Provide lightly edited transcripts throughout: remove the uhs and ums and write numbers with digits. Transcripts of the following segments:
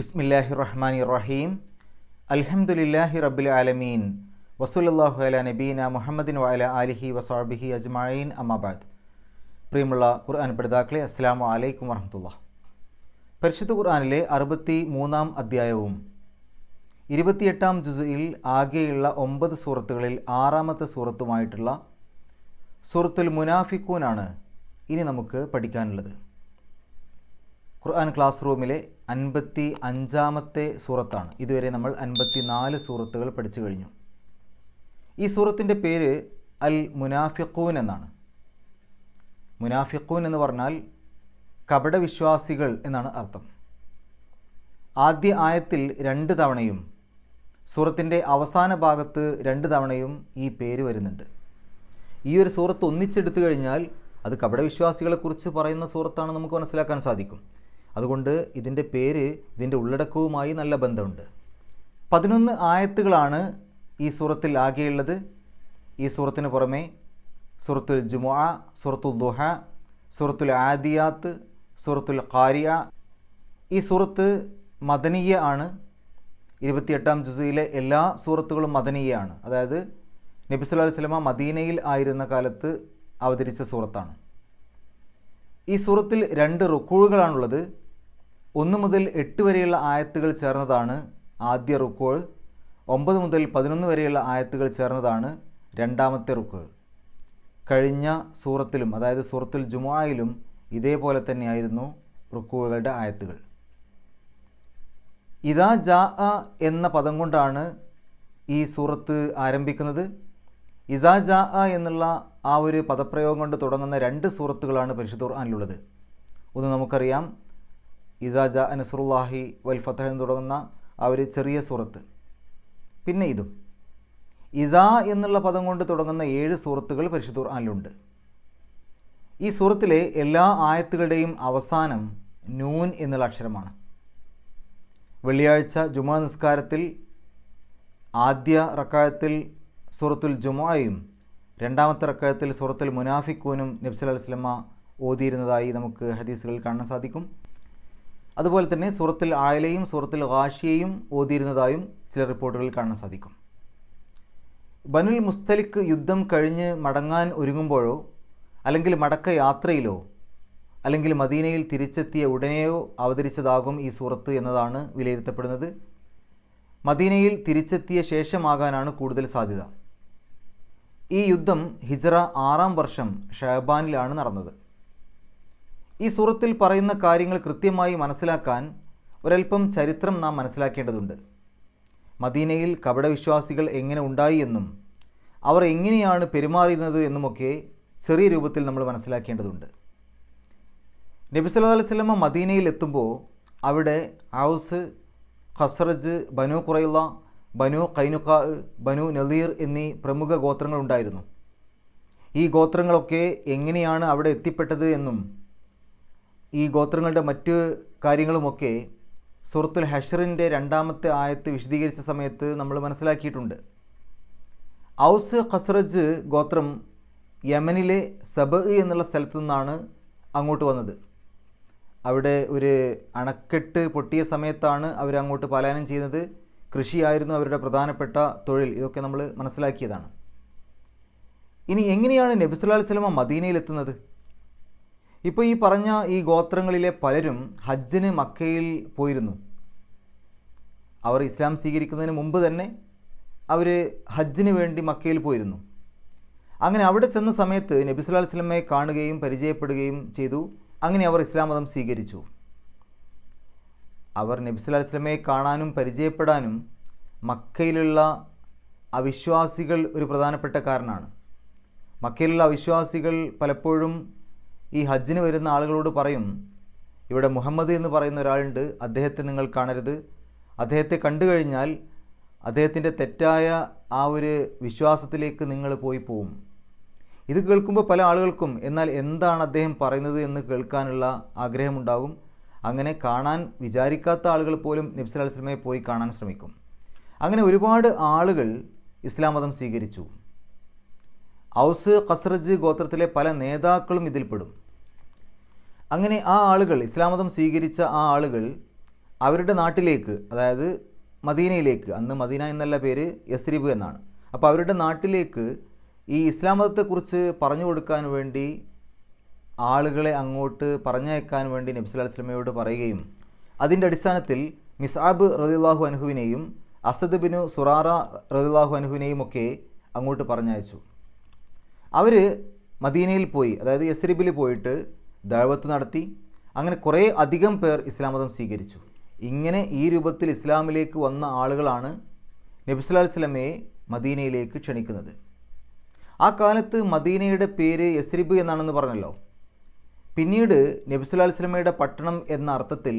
ബിസ്മില്ലാഹിർ റഹ്മാനിർ റഹീം. അൽഹംദുലില്ലാഹി റബ്ബിൽ ആലമീൻ. വസല്ലല്ലാഹു അലാ നബീന മുഹമ്മദിൻ വഅലാ ആലിഹി വസഹ്ബിഹി അജ്മഈൻ. അമ്മാ ബഅദ്. പ്രിയമുള്ള ഖുർആൻ പഠിതാക്കളെ, അസ്സലാമു അലൈക്കും വറഹ്മത്തുള്ളാഹി. പരിശുദ്ധ ഖുർആനിലെ 63-ാം അധ്യായവും 28-ാം ജുസ്ഇൽ ആകെയുള്ള 9 സൂറത്തുകളിൽ 6-ാമത്തെ സൂറത്തുമായിട്ടുള്ള സൂറത്തുൽ മുനാഫിഖൂനാണ് ഇനി നമുക്ക് പഠിക്കാനുള്ളത്. ഖുർആൻ ക്ലാസ് റൂമിലെ 55-ാമത്തെ സൂറത്താണ്. ഇതുവരെ നമ്മൾ 54 സൂറത്തുകൾ പഠിച്ചു കഴിഞ്ഞു. ഈ സൂറത്തിൻ്റെ പേര് അൽ മുനാഫിഖൂൻ എന്നാണ്. മുനാഫിഖൂൻ എന്ന് പറഞ്ഞാൽ കപടവിശ്വാസികൾ എന്നാണ് അർത്ഥം. ആദ്യ ആയത്തിൽ 2 തവണയും സൂറത്തിൻ്റെ അവസാന ഭാഗത്ത് 2 തവണയും ഈ പേര് വരുന്നുണ്ട്. ഈ ഒരു സൂറത്ത് ഒന്നിച്ചെടുത്തു കഴിഞ്ഞാൽ അത് കപടവിശ്വാസികളെക്കുറിച്ച് പറയുന്ന സൂറത്താണ് നമുക്ക് മനസ്സിലാക്കാൻ സാധിക്കും. അതുകൊണ്ട് ഇതിൻ്റെ പേര് ഇതിൻ്റെ ഉള്ളടക്കവുമായി നല്ല ബന്ധമുണ്ട്. 11 ആയത്തുകളാണ് ഈ സൂറത്തിൽ ആകെയുള്ളത്. ഈ സൂറത്തിന് പുറമെ സൂറത്തുൽ ജുമുഅ, സൂറത്തുൽ ദുഹ, സൂറത്തുൽ ആദിയാത്ത്, സൂറത്തുൽ ഖാരിയ. ഈ സൂറത്ത് മദനിയ ആണ്. 28-ാം ജുസ്ഇലെ എല്ലാ സൂറത്തുകളും മദനിയ ആണ്. അതായത് നബി സല്ലല്ലാഹു അലൈഹി വസല്ലമ മദീനയിൽ ആയിരുന്ന കാലത്ത് അവതരിച്ച സൂറത്താണ്. ഈ സൂറത്തിൽ 2 റുക്കൂഴുകളാണുള്ളത്. 1 മുതൽ 8 വരെയുള്ള ആയത്തുകൾ ചേർന്നതാണ് ആദ്യ റുക്കൂഴ്. 9 മുതൽ 11 വരെയുള്ള ആയത്തുകൾ ചേർന്നതാണ് രണ്ടാമത്തെ റുക്കൂഴ്. കഴിഞ്ഞ സൂറത്തിലും, അതായത് സൂറത്തുൽ ജുമുഅയിലും ഇതേപോലെ തന്നെയായിരുന്നു റുക്കൂഴുകളുടെ ആയത്തുകൾ. ഇദാ ജാഅ എന്ന പദം കൊണ്ടാണ് ഈ സൂറത്ത് ആരംഭിക്കുന്നത്. ഇദാ ജാഅ എന്നുള്ള ആ ഒരു പദപ്രയോഗം കൊണ്ട് തുടങ്ങുന്ന 2 സൂറത്തുകളാണ് പരിശുദ്ധ ഖുർആനിലുള്ളത്. ഒന്ന് നമുക്കറിയാം, ഇദാ ജാഅ നസ്റുല്ലാഹി വൽ ഫതഹ് എന്ന് തുടങ്ങുന്ന ആ ഒരു ചെറിയ സൂറത്ത്. പിന്നെ ഇതും ഇദാ എന്നുള്ള പദം കൊണ്ട് തുടങ്ങുന്ന 7 സൂറത്തുകൾ പരിശുദ്ധ ഖുർആനിലുണ്ട്. ഈ സൂറത്തിലെ എല്ലാ ആയത്തുകളുടെയും അവസാനം നൂൻ എന്നുള്ള അക്ഷരമാണ്. വെള്ളിയാഴ്ച ജുമുഅ നിസ്കാരത്തിൽ ആദ്യ റക്അത്തിൽ സൂറത്തുൽ ജുമുഅയും രണ്ടാമത്തെ റക്അത്തിൽ സൂറത്തുൽ മുനാഫിഖൂനും നബി സല്ലല്ലാഹു അലൈഹി വസല്ലമ ഓതിയിരുന്നതായി നമുക്ക് ഹദീസുകളിൽ കാണാൻ സാധിക്കും. അതുപോലെ തന്നെ സൂറത്തുൽ ആലയും സൂറത്തുൽ ഗാഷിയയും ഓതിയിരുന്നതായും ചില റിപ്പോർട്ടുകളിൽ കാണാൻ സാധിക്കും. ബനുൽ മുസ്തലിഖ് യുദ്ധം കഴിഞ്ഞ് മടങ്ങാൻ ഒരുങ്ങുമ്പോഴോ അല്ലെങ്കിൽ മടക്ക യാത്രയിലോ അല്ലെങ്കിൽ മദീനയിൽ തിരിച്ചെത്തിയ ഉടനെയോ അവതരിച്ചതാകും ഈ സൂറത്ത് എന്നതാണ് വിലയിരുത്തപ്പെടുന്നത്. മദീനയിൽ തിരിച്ചെത്തിയ ശേഷമാകാനാണ് കൂടുതൽ സാധ്യത. ഈ യുദ്ധം ഹിജ്റ 6-ാം വർഷം ഷഅബാനിലാണ് നടന്നത്. ഈ സൂറത്തിൽ പറയുന്ന കാര്യങ്ങൾ കൃത്യമായി മനസ്സിലാക്കാൻ ഒരൽപ്പം ചരിത്രം നാം മനസ്സിലാക്കേണ്ടതുണ്ട്. മദീനയിൽ കപടവിശ്വാസികൾ എങ്ങനെ ഉണ്ടായി എന്നും അവർ എങ്ങനെയാണ് പെരുമാറിയിരുന്നത് എന്നുമൊക്കെ ചെറിയ രൂപത്തിൽ നമ്മൾ മനസ്സിലാക്കേണ്ടതുണ്ട്. നബി സല്ലല്ലാഹു അലൈഹി വസല്ലമ മദീനയിൽ എത്തുമ്പോൾ അവിടെ ഔസ്, ഖസ്റജ്, ബനു ഖുറൈള, ബനു ഖൈനുഖാ, ബനു നളീർ എന്നീ പ്രമുഖ ഗോത്രങ്ങളുണ്ടായിരുന്നു. ഈ ഗോത്രങ്ങളൊക്കെ എങ്ങനെയാണ് അവിടെ എത്തിപ്പെട്ടത് എന്നും ഈ ഗോത്രങ്ങളുടെ മറ്റ് കാര്യങ്ങളുമൊക്കെ സൂറത്തുൽ ഹശ്റിൻ്റെ 2-ാമത്തെ ആയത്ത് വിശദീകരിച്ച സമയത്ത് നമ്മൾ മനസ്സിലാക്കിയിട്ടുണ്ട്. ഔസ് ഖസ്റജ് ഗോത്രം യമനിലെ സബ് എന്നുള്ള സ്ഥലത്തു നിന്നാണ് അങ്ങോട്ട് വന്നത്. അവിടെ ഒരു അണക്കെട്ട് പൊട്ടിയ സമയത്താണ് അവരങ്ങോട്ട് പലായനം ചെയ്യുന്നത്. കൃഷിയായിരുന്നു അവരുടെ പ്രധാനപ്പെട്ട തൊഴിൽ. ഇതൊക്കെ നമ്മൾ മനസ്സിലാക്കിയതാണ്. ഇനി എങ്ങനെയാണ് നബി സല്ലല്ലാഹു അലൈഹി വസല്ലമ മദീനയിലെത്തുന്നത്? ഇപ്പോൾ ഈ പറഞ്ഞ ഈ ഗോത്രങ്ങളിലെ പലരും ഹജ്ജിന് മക്കയിൽ പോയിരുന്നു. അവർ ഇസ്ലാം സ്വീകരിക്കുന്നതിന് മുമ്പ് തന്നെ അവർ ഹജ്ജിന് വേണ്ടി മക്കയിൽ പോയിരുന്നു. അങ്ങനെ അവിടെ ചെന്ന സമയത്ത് നബി സല്ലല്ലാഹു അലൈഹി വസല്ലമയെ കാണുകയും പരിചയപ്പെടുകയും ചെയ്തു. അങ്ങനെ അവർ ഇസ്ലാം മതം സ്വീകരിച്ചു. അവർ നബി സല്ലല്ലാഹു അലൈഹി വസല്ലമയെ കാണാനും പരിചയപ്പെടാനും മക്കയിലുള്ള അവിശ്വാസികൾ ഒരു പ്രധാനപ്പെട്ട കാരണമാണ്. മക്കയിലുള്ള അവിശ്വാസികൾ പലപ്പോഴും ഈ ഹജ്ജിന് വരുന്ന ആളുകളോട് പറയും, ഇവിടെ മുഹമ്മദ് എന്ന് പറയുന്ന ഒരാളുണ്ട്, അദ്ദേഹത്തെ നിങ്ങൾ കാണരുത്. അദ്ദേഹത്തെ കണ്ടു കഴിഞ്ഞാൽ അദ്ദേഹത്തിൻ്റെ തെറ്റായ ആ ഒരു വിശ്വാസത്തിലേക്ക് നിങ്ങൾ പോവും. ഇത് കേൾക്കുമ്പോൾ പല ആളുകൾക്കും എന്നാൽ എന്താണ് അദ്ദേഹം പറയുന്നത് എന്ന് കേൾക്കാനുള്ള ആഗ്രഹമുണ്ടാകും. അങ്ങനെ കാണാൻ വിചാരിക്കാത്ത ആളുകൾ പോലും നബി സല്ലല്ലാഹു അലൈഹി വസല്ലമയെ പോയി കാണാൻ ശ്രമിക്കും. അങ്ങനെ ഒരുപാട് ആളുകൾ ഇസ്ലാം മതം സ്വീകരിച്ചു. ഔസ് ഖസ്റജ് ഗോത്രത്തിലെ പല നേതാക്കളും ഇതിൽപ്പെടും. അങ്ങനെ ആ ആളുകൾ, ഇസ്ലാം മതം സ്വീകരിച്ച ആ ആളുകൾ അവരുടെ നാട്ടിലേക്ക്, അതായത് മദീനയിലേക്ക്, അന്ന് മദീന എന്നല്ല പേര്, യസ്രിബ് എന്നാണ്. അപ്പോൾ അവരുടെ നാട്ടിലേക്ക് ഈ ഇസ്ലാം മതത്തെക്കുറിച്ച് പറഞ്ഞു കൊടുക്കാൻ വേണ്ടി ആളുകളെ അങ്ങോട്ട് പറഞ്ഞയക്കാൻ വേണ്ടി നബി സല്ലല്ലാഹു അലൈഹി വസല്ലമയോട് പറയുകയും അതിൻ്റെ അടിസ്ഥാനത്തിൽ മിസ്അബ് റളിയല്ലാഹു അൻഹുവിനെയും അസദ് ബിനു സുറാറ റളിയല്ലാഹു അൻഹുവിനെയും ഒക്കെ അങ്ങോട്ട് പറഞ്ഞയച്ചു. അവർ മദീനയിൽ പോയി, അതായത് യസ്രിബിൽ പോയിട്ട് ദഅവത്ത് നടത്തി. അങ്ങനെ കുറേ അധികം പേർ ഇസ്ലാം മതം സ്വീകരിച്ചു. ഇങ്ങനെ ഈ രൂപത്തിൽ ഇസ്ലാമിലേക്ക് വന്ന ആളുകളാണ് നബി സല്ലല്ലാഹു അലൈഹി വസല്ലമയെ മദീനയിലേക്ക് ക്ഷണിക്കുന്നത്. ആ കാലത്ത് മദീനയുടെ പേര് യസ്രിബ് എന്നാണെന്ന് പറഞ്ഞല്ലോ. പിന്നീട് നബി സല്ലല്ലാഹു അലൈഹി വസല്ലമയുടെ പട്ടണം എന്ന അർത്ഥത്തിൽ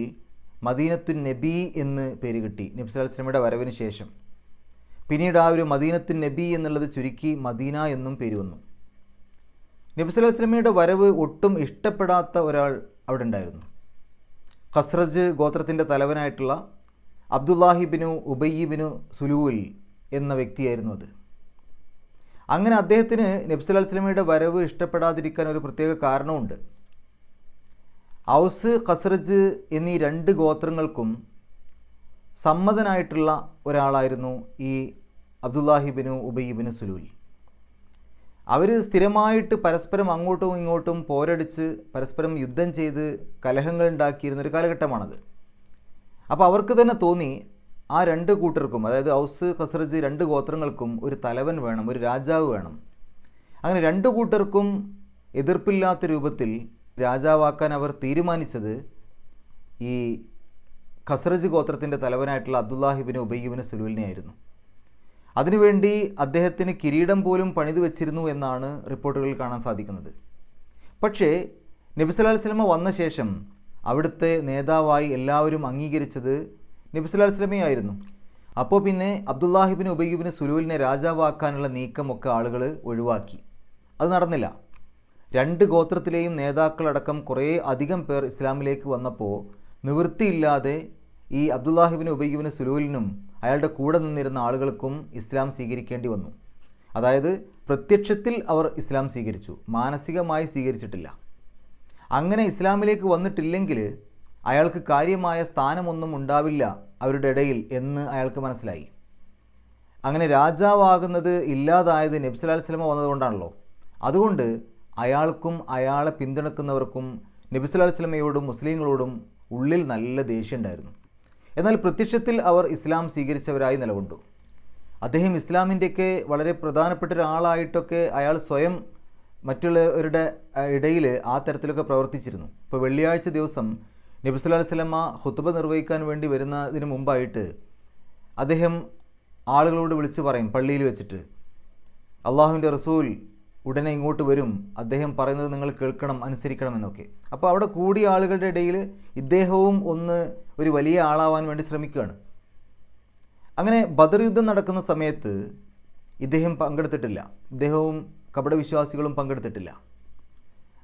മദീനത്തുൻ നബി എന്ന് പേര് കിട്ടി നബി സല്ലല്ലാഹു അലൈഹി വസല്ലമയുടെ വരവിന് ശേഷം. പിന്നീട് ആ ഒരു മദീനത്തുൻ നബി എന്നുള്ളത് ചുരുക്കി മദീന എന്നും പേര് വന്നു. നബി സല്ലല്ലാഹു അലൈഹി വസല്ലമയുടെ വരവ് ഒട്ടും ഇഷ്ടപ്പെടാത്ത ഒരാൾ അവിടെ ഉണ്ടായിരുന്നു. ഖസ്റജ് ഗോത്രത്തിൻ്റെ തലവനായിട്ടുള്ള അബ്ദുല്ലാഹിബിനു ഉബയ്യിബിനു സുലൂൽ എന്ന വ്യക്തിയായിരുന്നു അത്. അങ്ങനെ അദ്ദേഹത്തിന് നബി സല്ലല്ലാഹു അലൈഹി വസല്ലമയുടെ വരവ് ഇഷ്ടപ്പെടാതിരിക്കാൻ ഒരു പ്രത്യേക കാരണമുണ്ട്. ഔസ് ഖസ്റജ് എന്നീ രണ്ട് ഗോത്രങ്ങൾക്കും സമ്മതനായിട്ടുള്ള ഒരാളായിരുന്നു ഈ അബ്ദുല്ലാഹിബിനു ഉബയ്യിബിനു സുലൂൽ. അവർ സ്ഥിരമായിട്ട് പരസ്പരം അങ്ങോട്ടും ഇങ്ങോട്ടും പോരടിച്ച് പരസ്പരം യുദ്ധം ചെയ്ത് കലഹങ്ങൾ ഉണ്ടാക്കിയിരുന്നൊരു കാലഘട്ടമാണത്. അപ്പോൾ അവർക്ക് തന്നെ തോന്നി ആ രണ്ട് കൂട്ടർക്കും, അതായത് ഔസ് ഖസ്റജ് രണ്ട് ഗോത്രങ്ങൾക്കും ഒരു തലവൻ വേണം, ഒരു രാജാവ് വേണം. അങ്ങനെ രണ്ട് കൂട്ടർക്കും എതിർപ്പില്ലാത്ത രൂപത്തിൽ രാജാവാക്കാൻ അവർ തീരുമാനിച്ചത് ഈ ഖസ്റജ് ഗോത്രത്തിൻ്റെ തലവനായിട്ടുള്ള അബ്ദുല്ലാഹിബിന് ഉബയ്യിബിന് സുലൂലിനെയായിരുന്നു. അതിനുവേണ്ടി അദ്ദേഹത്തിന് കിരീടം പോലും പണിതു വെച്ചിരുന്നു എന്നാണ് റിപ്പോർട്ടുകളിൽ കാണാൻ സാധിക്കുന്നത്. പക്ഷേ നബി സല്ലല്ലാഹു അലൈഹി വസല്ലമ വന്ന ശേഷം അവിടുത്തെ നേതാവായി എല്ലാവരും അംഗീകരിച്ചത് നബി സല്ലല്ലാഹു അലൈഹി വസല്ലമയായിരുന്നു. അപ്പോൾ പിന്നെ അബ്ദുല്ലാഹിബിന് ഉബയ്യിബിന് സുലൂലിനെ രാജാവാക്കാനുള്ള നീക്കമൊക്കെ ആളുകൾ ഒഴിവാക്കി. അത് നടന്നില്ല. രണ്ട് ഗോത്രത്തിലെയും നേതാക്കളടക്കം കുറേ അധികം പേർ ഇസ്ലാമിലേക്ക് വന്നപ്പോൾ നിവൃത്തിയില്ലാതെ ഈ അബ്ദുല്ലാഹിബിന് ഉബയ്യിബിന് സുലൂലിനും അയാളുടെ കൂടെ നിന്നിരുന്ന ആളുകൾക്കും ഇസ്ലാം സ്വീകരിക്കേണ്ടി വന്നു. അതായത് പ്രത്യക്ഷത്തിൽ അവർ ഇസ്ലാം സ്വീകരിച്ചു, മാനസികമായി സ്വീകരിച്ചിട്ടില്ല. അങ്ങനെ ഇസ്ലാമിലേക്ക് വന്നിട്ടില്ലെങ്കിൽ അയാൾക്ക് കാര്യമായ സ്ഥാനമൊന്നും ഉണ്ടാവില്ല അവരുടെ ഇടയിൽ എന്ന് അയാൾക്ക് മനസ്സിലായി. അങ്ങനെ രാജാവാകുന്നത് ഇല്ലാതായത് നബി സല്ലല്ലാഹു അലൈഹി വസല്ലമ വന്നതുകൊണ്ടാണല്ലോ. അതുകൊണ്ട് അയാൾക്കും അയാളെ പിന്തുണക്കുന്നവർക്കും നബി സല്ലല്ലാഹു അലൈഹി വസല്ലമയോടും മുസ്ലിങ്ങളോടും ഉള്ളിൽ നല്ല ദേഷ്യം ഉണ്ടായിരുന്നു. എന്നാൽ പ്രത്യക്ഷത്തിൽ അവർ ഇസ്ലാം സ്വീകരിച്ചവരായി നിലകൊണ്ടു. അദ്ദേഹം ഇസ്ലാമിൻ്റെയൊക്കെ വളരെ പ്രധാനപ്പെട്ട ഒരാളായിട്ടൊക്കെ അയാൾ സ്വയം മറ്റുള്ളവരുടെ ഇടയിൽ ആ തരത്തിലൊക്കെ പ്രവർത്തിച്ചിരുന്നു. ഇപ്പോൾ വെള്ളിയാഴ്ച ദിവസം നബി സല്ലല്ലാഹു അലൈഹി വസല്ലമ ഖുത്ബ നിർവഹിക്കാൻ വേണ്ടി വരുന്നതിന് മുമ്പായിട്ട് അദ്ദേഹം ആളുകളോട് വിളിച്ചു പറയും പള്ളിയിൽ വെച്ചിട്ട്, അള്ളാഹുവിൻ്റെ റസൂൽ ഉടനെ ഇങ്ങോട്ട് വരും, അദ്ദേഹം പറയുന്നത് നിങ്ങൾ കേൾക്കണം, അനുസരിക്കണം എന്നൊക്കെ. അപ്പോൾ അവിടെ കൂടിയ ആളുകളുടെ ഇടയിൽ ഇദ്ദേഹവും ഒരു വലിയ ആളാവാൻ വേണ്ടി ശ്രമിക്കുകയാണ്. അങ്ങനെ ബദർ യുദ്ധം നടക്കുന്ന സമയത്ത് ഇദ്ദേഹം പങ്കെടുത്തിട്ടില്ല, ഇദ്ദേഹവും കപടവിശ്വാസികളും പങ്കെടുത്തിട്ടില്ല.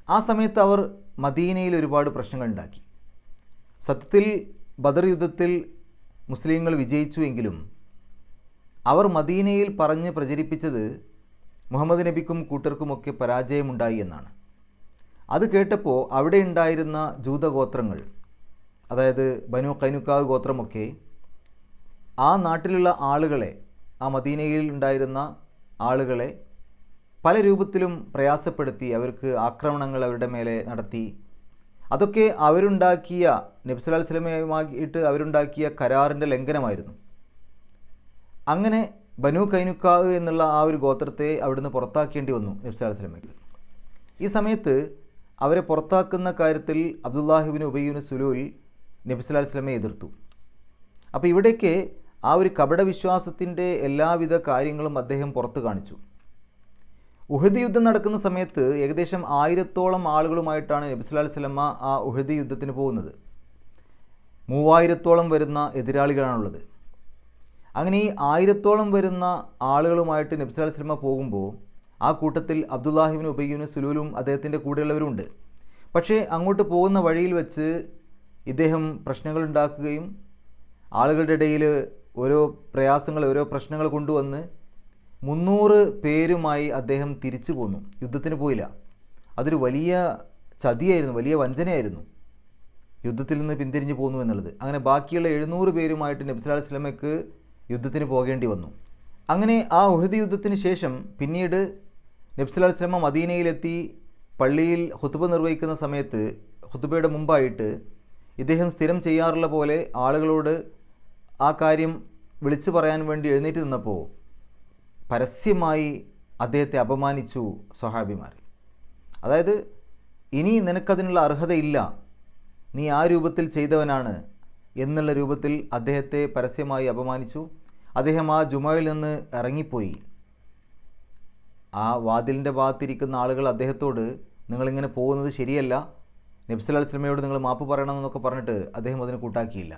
ആ സമയത്ത് അവർ മദീനയിൽ ഒരുപാട് പ്രശ്നങ്ങൾ ഉണ്ടാക്കി. സത്യത്തിൽ ബദർ യുദ്ധത്തിൽ മുസ്ലിങ്ങൾ വിജയിച്ചു എങ്കിലും അവർ മദീനയിൽ പറഞ്ഞ് പ്രചരിപ്പിച്ചത് മുഹമ്മദ് നബിക്കും കൂട്ടർക്കുമൊക്കെ പരാജയമുണ്ടായി എന്നാണ്. അത് കേട്ടപ്പോൾ അവിടെ ഉണ്ടായിരുന്ന ജൂതഗോത്രങ്ങൾ, അതായത് ബനു ഖൈനുഖാ ഗോത്രമൊക്കെ ആ നാട്ടിലുള്ള ആളുകളെ, ആ മദീനയിൽ ഉണ്ടായിരുന്ന ആളുകളെ പല രൂപത്തിലും പ്രയാസപ്പെടുത്തി, അവർക്ക് ആക്രമണങ്ങൾ അവരുടെ മേലെ നടത്തി. അതൊക്കെ അവരുണ്ടാക്കിയ നബി സല്ലല്ലാഹു അലൈഹി വസല്ലമയുമായിട്ട് അവരുണ്ടാക്കിയ കരാറിൻ്റെ ലംഘനമായിരുന്നു. അങ്ങനെ ബനു ഖൈനുഖാ എന്നുള്ള ആ ഒരു ഗോത്രത്തെ അവിടുന്ന് പുറത്താക്കേണ്ടി വന്നു നബി സല്ലല്ലാഹു അലൈഹി വസല്ലമയ്ക്ക്. ഈ സമയത്ത് അവരെ പുറത്താക്കുന്ന കാര്യത്തിൽ അബ്ദുല്ലാഹിബിന് ഉബയ്യിബിന് സുലൂൽ നബി സല്ലല്ലാഹു അലൈഹി വസല്ലമയെ എതിർത്തു. അപ്പോൾ ഇവിടേക്ക് ആ ഒരു കപടവിശ്വാസത്തിൻ്റെ എല്ലാവിധ കാര്യങ്ങളും അദ്ദേഹം പുറത്തു കാണിച്ചു. ഉഹദ് യുദ്ധം നടക്കുന്ന സമയത്ത് ഏകദേശം 1000-ഓളം ആളുകളുമായിട്ടാണ് നബി സല്ലല്ലാഹു അലൈഹി വസല്ലമ ആ ഉഹദ് യുദ്ധത്തിന് പോകുന്നത്. 3000-ഓളം വരുന്ന എതിരാളികളാണുള്ളത്. അങ്ങനെ ഈ 1000-ഓളം വരുന്ന ആളുകളുമായിട്ട് നബി സല്ലല്ലാഹു അലൈഹി വസല്ലമ പോകുമ്പോൾ ആ കൂട്ടത്തിൽ അബ്ദുല്ലാഹിബിന് ഉബയ്യിബിന് സുലൂലും അദ്ദേഹത്തിൻ്റെ കൂടെയുള്ളവരുണ്ട്. പക്ഷേ അങ്ങോട്ട് പോകുന്ന വഴിയിൽ വെച്ച് ഇദ്ദേഹം പ്രശ്നങ്ങൾ ഉണ്ടാക്കുകയും ആളുകളുടെ ഇടയിൽ ഓരോ പ്രയാസങ്ങൾ, ഓരോ പ്രശ്നങ്ങൾ കൊണ്ടുവന്ന് 300 പേരുമായി അദ്ദേഹം തിരിച്ചു പോന്നു. യുദ്ധത്തിന് പോയില്ല. അതൊരു വലിയ ചതിയായിരുന്നു, വലിയ വഞ്ചനയായിരുന്നു. യുദ്ധത്തിൽ നിന്ന് പിന്തിരിഞ്ഞു പോന്നു എന്നുള്ളത്. അങ്ങനെ ബാക്കിയുള്ള 700 പേരുമായിട്ട് നബി സല്ലല്ലാഹു അലൈഹി വസല്ലമയ്ക്ക് യുദ്ധത്തിന് പോകേണ്ടി വന്നു. അങ്ങനെ ആ ഉഹദ് യുദ്ധത്തിന് ശേഷം പിന്നീട് നബി സല്ലല്ലാഹു അലൈഹി വസല്ലമ മദീനയിലെത്തി പള്ളിയിൽ ഖുതുബ നിർവഹിക്കുന്ന സമയത്ത് ഖുതുബയുടെ മുമ്പായിട്ട് ഇദ്ദേഹം സ്ഥിരം ചെയ്യാറുള്ള പോലെ ആളുകളോട് ആ കാര്യം വിളിച്ചു പറയാൻ വേണ്ടി എഴുന്നേറ്റ് നിന്നപ്പോൾ പരസ്യമായി അദ്ദേഹത്തെ അപമാനിച്ചു സ്വഹാബിമാർ. അതായത് ഇനി നിനക്കതിനുള്ള അർഹതയില്ല, നീ ആ രൂപത്തിൽ ചെയ്തവനാണ് എന്നുള്ള രൂപത്തിൽ അദ്ദേഹത്തെ പരസ്യമായി അപമാനിച്ചു. അദ്ദേഹം ആ ജുമയിൽ നിന്ന് ഇറങ്ങിപ്പോയി. ആ വാതിലിൻ്റെ ഭാഗത്തിരിക്കുന്ന ആളുകൾ അദ്ദേഹത്തോട് നിങ്ങളിങ്ങനെ പോകുന്നത് ശരിയല്ല, നബി സല്ലല്ലാഹു അലൈഹി വസല്ലമയോട് നിങ്ങൾ മാപ്പ് പറയണമെന്നൊക്കെ പറഞ്ഞിട്ട് അദ്ദേഹം അതിന് കൂട്ടാക്കിയില്ല.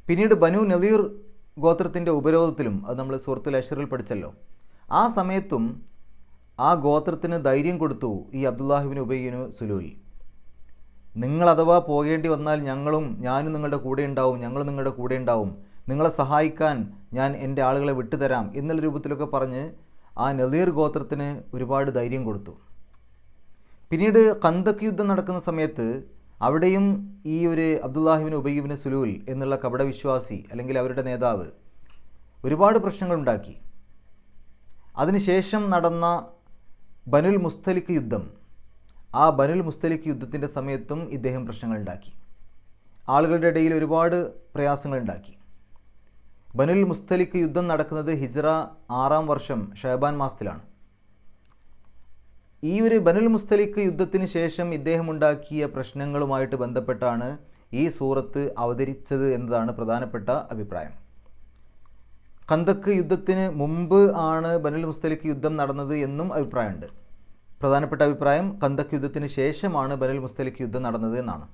പിന്നീട് ബനു നദീർ ഗോത്രത്തിൻ്റെ ഉപരോധത്തിലും, അത് നമ്മൾ സൂറത്തുൽ അശ്റിൽ പഠിച്ചല്ലോ, ആ സമയത്തും ആ ഗോത്രത്തിന് ധൈര്യം കൊടുത്തു ഈ അബ്ദുല്ലാഹി ഇബ്നു ഉബയ്യ് ഇബ്നു സുലൂൽ. നിങ്ങൾ അഥവാ പോകേണ്ടി വന്നാൽ ഞാനും നിങ്ങളുടെ കൂടെ ഉണ്ടാവും, ഞങ്ങൾ നിങ്ങളുടെ കൂടെ ഉണ്ടാവും, നിങ്ങളെ സഹായിക്കാൻ ഞാൻ എൻ്റെ ആളുകളെ വിട്ടുതരാം എന്നുള്ള രൂപത്തിലൊക്കെ പറഞ്ഞ് ആ നദീർ ഗോത്രത്തിന് ഒരുപാട് ധൈര്യം കൊടുത്തു. പിന്നീട് ഖന്തക് യുദ്ധം നടക്കുന്ന സമയത്ത് അവിടെയും ഈ ഒരു അബ്ദുല്ലാഹി ഇബ്നു ഉബയ്യ് ഇബ്നു സുലൂൽ എന്നുള്ള കപടവിശ്വാസി അല്ലെങ്കിൽ അവരുടെ നേതാവ് ഒരുപാട് പ്രശ്നങ്ങളുണ്ടാക്കി. അതിനുശേഷം നടന്ന ബനുൽ മുസ്തലിഖ് യുദ്ധം, ആ ബനുൽ മുസ്തലിഖ് യുദ്ധത്തിൻ്റെ സമയത്തും ഇദ്ദേഹം പ്രശ്നങ്ങളുണ്ടാക്കി, ആളുകളുടെ ഇടയിൽ ഒരുപാട് പ്രയാസങ്ങളുണ്ടാക്കി. ബനുൽ മുസ്തലിഖ് യുദ്ധം നടക്കുന്നത് ഹിജ്റ 6-ാം വർഷം ഷഅബാൻ മാസത്തിലാണ്. ഈ ഒരു ബനുൽ മുസ്തലിഖ് യുദ്ധത്തിന് ശേഷം ഇദ്ദേഹം ഉണ്ടാക്കിയ പ്രശ്നങ്ങളുമായിട്ട് ബന്ധപ്പെട്ടാണ് ഈ സൂറത്ത് അവതരിച്ചത് എന്നതാണ് പ്രധാനപ്പെട്ട അഭിപ്രായം. ഖന്തക് യുദ്ധത്തിന് മുമ്പ് ആണ് ബനുൽ മുസ്തലിഖ് യുദ്ധം നടന്നത് എന്നും അഭിപ്രായമുണ്ട്. പ്രധാനപ്പെട്ട അഭിപ്രായം ഖന്തക് യുദ്ധത്തിന് ശേഷമാണ് ബനുൽ മുസ്തലിഖ് യുദ്ധം നടന്നത് എന്നാണ്.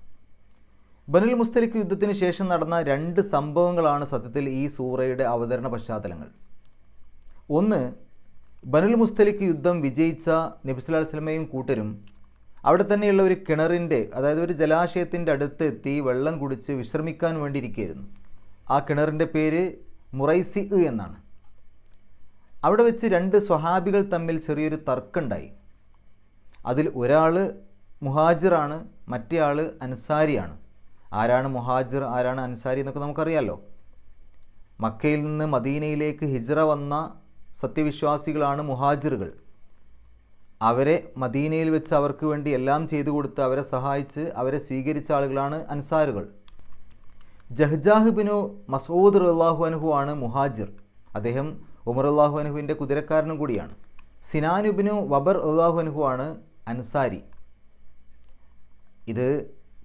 ബനുൽ മുസ്തലിഖ് യുദ്ധത്തിന് ശേഷം നടന്ന 2 സംഭവങ്ങളാണ് സത്യത്തിൽ ഈ സൂറയുടെ അവതരണ പശ്ചാത്തലങ്ങൾ. ഒന്ന്, ബനുൽ മുസ്തലിഖ് യുദ്ധം വിജയിച്ച നബി സല്ലല്ലാഹു അലൈഹി വസല്ലമയും കൂട്ടരും അവിടെ തന്നെയുള്ള ഒരു കിണറിൻ്റെ, അതായത് ഒരു ജലാശയത്തിൻ്റെ അടുത്ത് എത്തി വെള്ളം കുടിച്ച് വിശ്രമിക്കാൻ വേണ്ടിയിരിക്കുകയായിരുന്നു. ആ കിണറിൻ്റെ പേര് മുറൈസി എന്നാണ്. അവിടെ വെച്ച് 2 സ്വഹാബികൾ തമ്മിൽ ചെറിയൊരു തർക്കമുണ്ടായി. അതിൽ ഒരാൾ മുഹാജിറാണ്, മറ്റേ ആൾ അൻസാരിയാണ്. ആരാണ് മുഹാജിർ, ആരാണ് അൻസാരി എന്നൊക്കെ നമുക്കറിയാമല്ലോ. മക്കയിൽ നിന്ന് മദീനയിലേക്ക് ഹിജ്റ വന്ന സത്യവിശ്വാസികളാണ് മുഹാജിറുകൾ. അവരെ മദീനയിൽ വെച്ച് അവർക്ക് വേണ്ടി എല്ലാം ചെയ്തു കൊടുത്ത് അവരെ സഹായിച്ച് അവരെ സ്വീകരിച്ച ആളുകളാണ് അൻസാറുകൾ. ജഹ്ജാഹ് ബിനു മസ്ഊദ് റളിയല്ലാഹു അൻഹു ആണ് മുഹാജിർ. അദ്ദേഹം ഉമർ റളിയല്ലാഹു അൻഹുവിൻ്റെ കുതിരക്കാരനും കൂടിയാണ്. സിനാൻ ഇബ്നു വബർ റളിയല്ലാഹു അൻഹു ആണ് അൻസാരി. ഇത്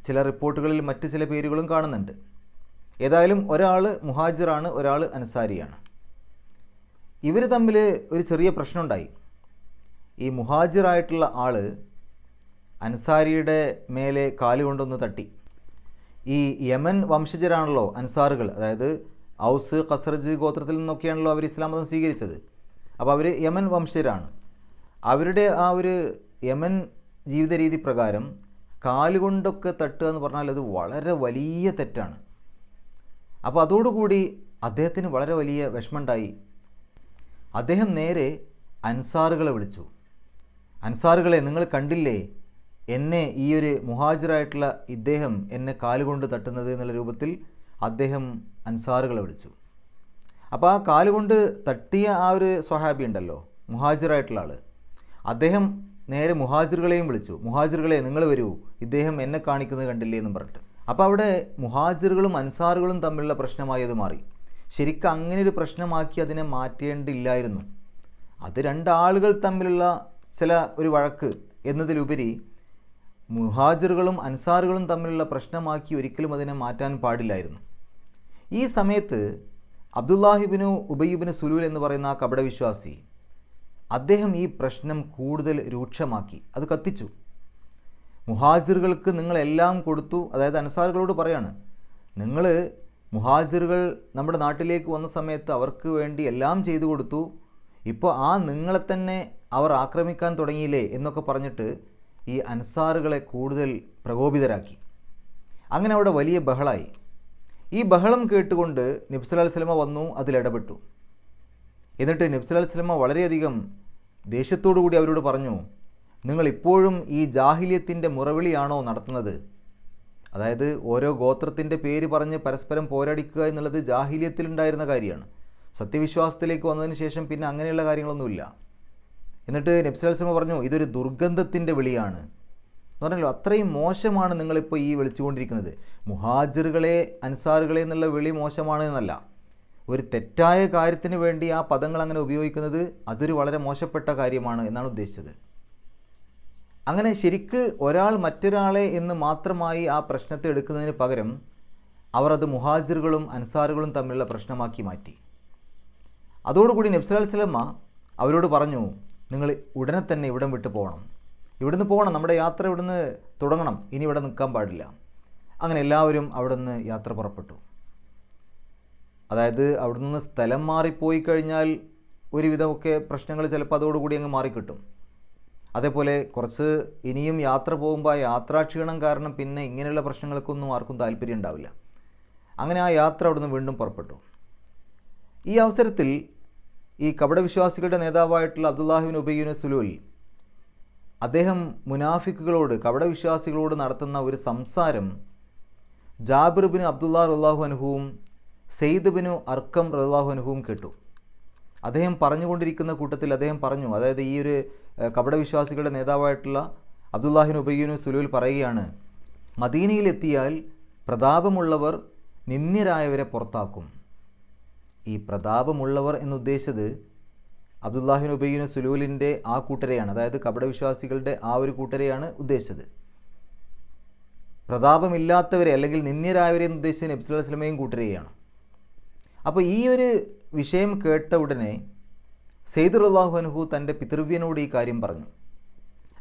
ചില റിപ്പോർട്ടുകളിൽ മറ്റ് ചില പേരുകളും കാണുന്നുണ്ട്. ഏതായാലും ഒരാൾ മുഹാജിറാണ്, ഒരാൾ അൻസാരിയാണ്. ഇവർ തമ്മിൽ ഒരു ചെറിയ പ്രശ്നമുണ്ടായി. ഈ മുഹാജിറായിട്ടുള്ള ആൾ അൻസാരിയുടെ മേലെ കാലുകൊണ്ടൊന്ന് തട്ടി. ഈ യമൻ വംശജരാണല്ലോ അൻസാറുകൾ, അതായത് ഔസ് ഖസ്റജ് ഗോത്രത്തിൽ നിന്നൊക്കെയാണല്ലോ അവർ ഇസ്ലാം മതം സ്വീകരിച്ചത്. അപ്പോൾ അവർ യമൻ വംശജരാണ്. അവരുടെ ആ ഒരു യമൻ ജീവിത രീതി പ്രകാരം കാലുകൊണ്ടൊക്കെ തട്ടുക എന്ന് പറഞ്ഞാൽ അത് വളരെ വലിയ തെറ്റാണ്. അപ്പോൾ അതോടുകൂടി അദ്ദേഹത്തിന് വളരെ വലിയ വിഷമമുണ്ടായി. അദ്ദേഹം നേരെ അൻസാറുകളെ വിളിച്ചു. അൻസാറുകളെ, നിങ്ങൾ കണ്ടില്ലേ എന്നെ ഈ ഒരു മുഹാജിറായിട്ടുള്ള ഇദ്ദേഹം എന്നെ കാലുകൊണ്ട് തട്ടുന്നത് എന്നുള്ള രൂപത്തിൽ അദ്ദേഹം അൻസാറുകളെ വിളിച്ചു. അപ്പോൾ ആ കാലുകൊണ്ട് തട്ടിയ ആ ഒരു സ്വഹാബി ഉണ്ടല്ലോ, മുഹാജിറായിട്ടുള്ള ആൾ, അദ്ദേഹം നേരെ മുഹാജിറുകളെയും വിളിച്ചു. മുഹാജിറുകളെ, നിങ്ങൾ വരൂ, ഇദ്ദേഹം എന്നെ കാണിക്കുന്നത് കണ്ടില്ലേ എന്നും പറഞ്ഞിട്ട്. അപ്പോൾ അവിടെ മുഹാജിറുകളും അൻസാറുകളും തമ്മിലുള്ള പ്രശ്നമായി അത് മാറി. ശരിക്കും അങ്ങനെ ഒരു പ്രശ്നമാക്കി അതിനെ മാറ്റേണ്ടില്ലായിരുന്നു. അത് 2 ആളുകൾ തമ്മിലുള്ള ചില ഒരു വഴക്ക് എന്നതിലുപരി മുഹാജിറുകളും അൻസാറുകളും തമ്മിലുള്ള പ്രശ്നമാക്കി ഒരിക്കലും അതിനെ മാറ്റാൻ പാടില്ലായിരുന്നു. ഈ സമയത്ത് അബ്ദുല്ലാഹി ഇബ്നു ഉബയ്യ് ഇബ്നു സുലൂൽ എന്ന് പറയുന്ന ആ കപടവിശ്വാസി, അദ്ദേഹം ഈ പ്രശ്നം കൂടുതൽ രൂക്ഷമാക്കി, അത് കത്തിച്ചു. മുഹാജിറുകൾക്ക് നിങ്ങളെല്ലാം കൊടുത്തു, അതായത് അൻസാറുകളോട് പറയാണ്, നിങ്ങൾ മുഹാജിറുകൾ നമ്മുടെ നാട്ടിലേക്ക് വന്ന സമയത്ത് അവർക്ക് വേണ്ടി എല്ലാം ചെയ്തു കൊടുത്തു, ഇപ്പോൾ ആ നിങ്ങളെ തന്നെ അവർ ആക്രമിക്കാൻ തുടങ്ങിയില്ലേ എന്നൊക്കെ പറഞ്ഞിട്ട് ഈ അൻസാറുകളെ കൂടുതൽ പ്രകോപിതരാക്കി. അങ്ങനെ അവിടെ വലിയ ബഹളായി. ഈ ബഹളം കേട്ടുകൊണ്ട് നബി സല്ലല്ലാഹു അലൈഹി വസല്ലമ വന്നു, അതിലിടപെട്ടു. എന്നിട്ട് നബി സല്ലല്ലാഹു അലൈഹി വസല്ലമ വളരെയധികം ദേഷ്യത്തോടു കൂടി അവരോട് പറഞ്ഞു, നിങ്ങൾ ഇപ്പോഴും ഈ ജാഹിലിയത്തിൻ്റെ മുറവിളിയാണോ നടത്തുന്നത്? അതായത് ഓരോ ഗോത്രത്തിൻ്റെ പേര് പറഞ്ഞ് പരസ്പരം പോരടിക്കുക എന്നുള്ളത് ജാഹിലിയത്തിലുണ്ടായിരുന്ന കാര്യമാണ്. സത്യവിശ്വാസത്തിലേക്ക് വന്നതിന് ശേഷം പിന്നെ അങ്ങനെയുള്ള കാര്യങ്ങളൊന്നുമില്ല. എന്നിട്ട് നബി സല്ലല്ലാഹു അലൈഹി വസല്ലം പറഞ്ഞു, ഇതൊരു ദുർഗന്ധത്തിൻ്റെ വിളിയാണ് എന്ന് പറഞ്ഞല്ലോ. അത്രയും മോശമാണ് നിങ്ങളിപ്പോൾ ഈ വിളിച്ചുകൊണ്ടിരിക്കുന്നത്. മുഹാജിറുകളെ അൻസാറുകളെ എന്നുള്ള വിളി മോശമാണ് എന്നല്ല, ഒരു തെറ്റായ കാര്യത്തിന് വേണ്ടി ആ പദങ്ങൾ അങ്ങനെ ഉപയോഗിക്കുന്നത് അതൊരു വളരെ മോശപ്പെട്ട കാര്യമാണ് എന്നാണ് ഉദ്ദേശിച്ചത്. അങ്ങനെ ശരിക്ക് ഒരാൾ മറ്റൊരാളെ എന്ന് മാത്രമായി ആ പ്രശ്നത്തെ എടുക്കുന്നതിന് പകരം അവർ അത് മുഹാജിറുകളും അൻസാറുകളും തമ്മിലുള്ള പ്രശ്നമാക്കി മാറ്റി. അതോടുകൂടി നബി സല്ലല്ലാഹു അലൈഹി വസല്ലം അവരോട് പറഞ്ഞു, നിങ്ങൾ ഉടനെ തന്നെ ഇവിടം വിട്ട് പോകണം, ഇവിടുന്ന് പോകണം, നമ്മുടെ യാത്ര ഇവിടുന്ന് തുടങ്ങണം, ഇനി ഇവിടെ നിൽക്കാൻ പാടില്ല. അങ്ങനെ എല്ലാവരും അവിടെ നിന്ന് യാത്ര പുറപ്പെട്ടു. അതായത് അവിടെ നിന്ന് സ്ഥലം മാറിപ്പോയി കഴിഞ്ഞാൽ ഒരുവിധമൊക്കെ പ്രശ്നങ്ങൾ ചിലപ്പോൾ അതോടുകൂടി അങ്ങ് മാറിക്കിട്ടും. അതേപോലെ കുറച്ച് ഇനിയും യാത്ര പോകുമ്പോൾ ആ യാത്രാക്ഷീണം കാരണം പിന്നെ ഇങ്ങനെയുള്ള പ്രശ്നങ്ങൾക്കൊന്നും ആർക്കും താല്പര്യം ഉണ്ടാവില്ല. അങ്ങനെ ആ യാത്ര അവിടെ നിന്ന് വീണ്ടും പുറപ്പെട്ടു. ഈ അവസരത്തിൽ ഈ കപടവിശ്വാസികളുടെ നേതാവായിട്ടുള്ള അബ്ദുല്ലാഹി ഇബ്നു ഉബയ്യ് ഇബ്നു സുലൂൽ അദ്ദേഹം മുനാഫിക്കുകളോട്, കപടവിശ്വാസികളോട് നടത്തുന്ന ഒരു സംസാരം ജാബിർ ബിൻ അബ്ദുല്ലാഹ് റളിയല്ലാഹു അൻഹുവും സെയ്ദ് ബിൻ അർക്കം റളിയല്ലാഹു അൻഹുവും കേട്ടു. അദ്ദേഹം പറഞ്ഞുകൊണ്ടിരിക്കുന്ന കൂട്ടത്തിൽ അദ്ദേഹം പറഞ്ഞു, അതായത് ഈ ഒരു കപടവിശ്വാസികളുടെ നേതാവായിട്ടുള്ള അബ്ദുല്ലാഹി ഇബ്നു ഉബയ്യ് ഇബ്നു സുലൂൽ പറയുകയാണ്, മദീനയിലെത്തിയാൽ പ്രതാപമുള്ളവർ നിന്ദ്യരായവരെ പുറത്താക്കും. ഈ പ്രതാപമുള്ളവർ എന്നുദ്ദേശിച്ചത് അബ്ദുല്ലാഹി ഇബ്നു ഉബയ്യ് ഇബ്നു സുലൂലിൻ്റെ ആ കൂട്ടരെയാണ്, അതായത് കപടവിശ്വാസികളുടെ ആ ഒരു കൂട്ടരെയാണ് ഉദ്ദേശിച്ചത്. പ്രതാപമില്ലാത്തവരെ അല്ലെങ്കിൽ നിന്ദ്യരായവരെ എന്ന് ഉദ്ദേശിച്ചത് നബി സല്ലല്ലാഹു അലൈഹി വസല്ലമയും കൂട്ടരെയാണ്. അപ്പോൾ ഈ ഒരു വിഷയം കേട്ട ഉടനെ സെയ്ദ് റളിയല്ലാഹു അൻഹു തൻ്റെ പിതൃവ്യനോട് ഈ കാര്യം പറഞ്ഞു.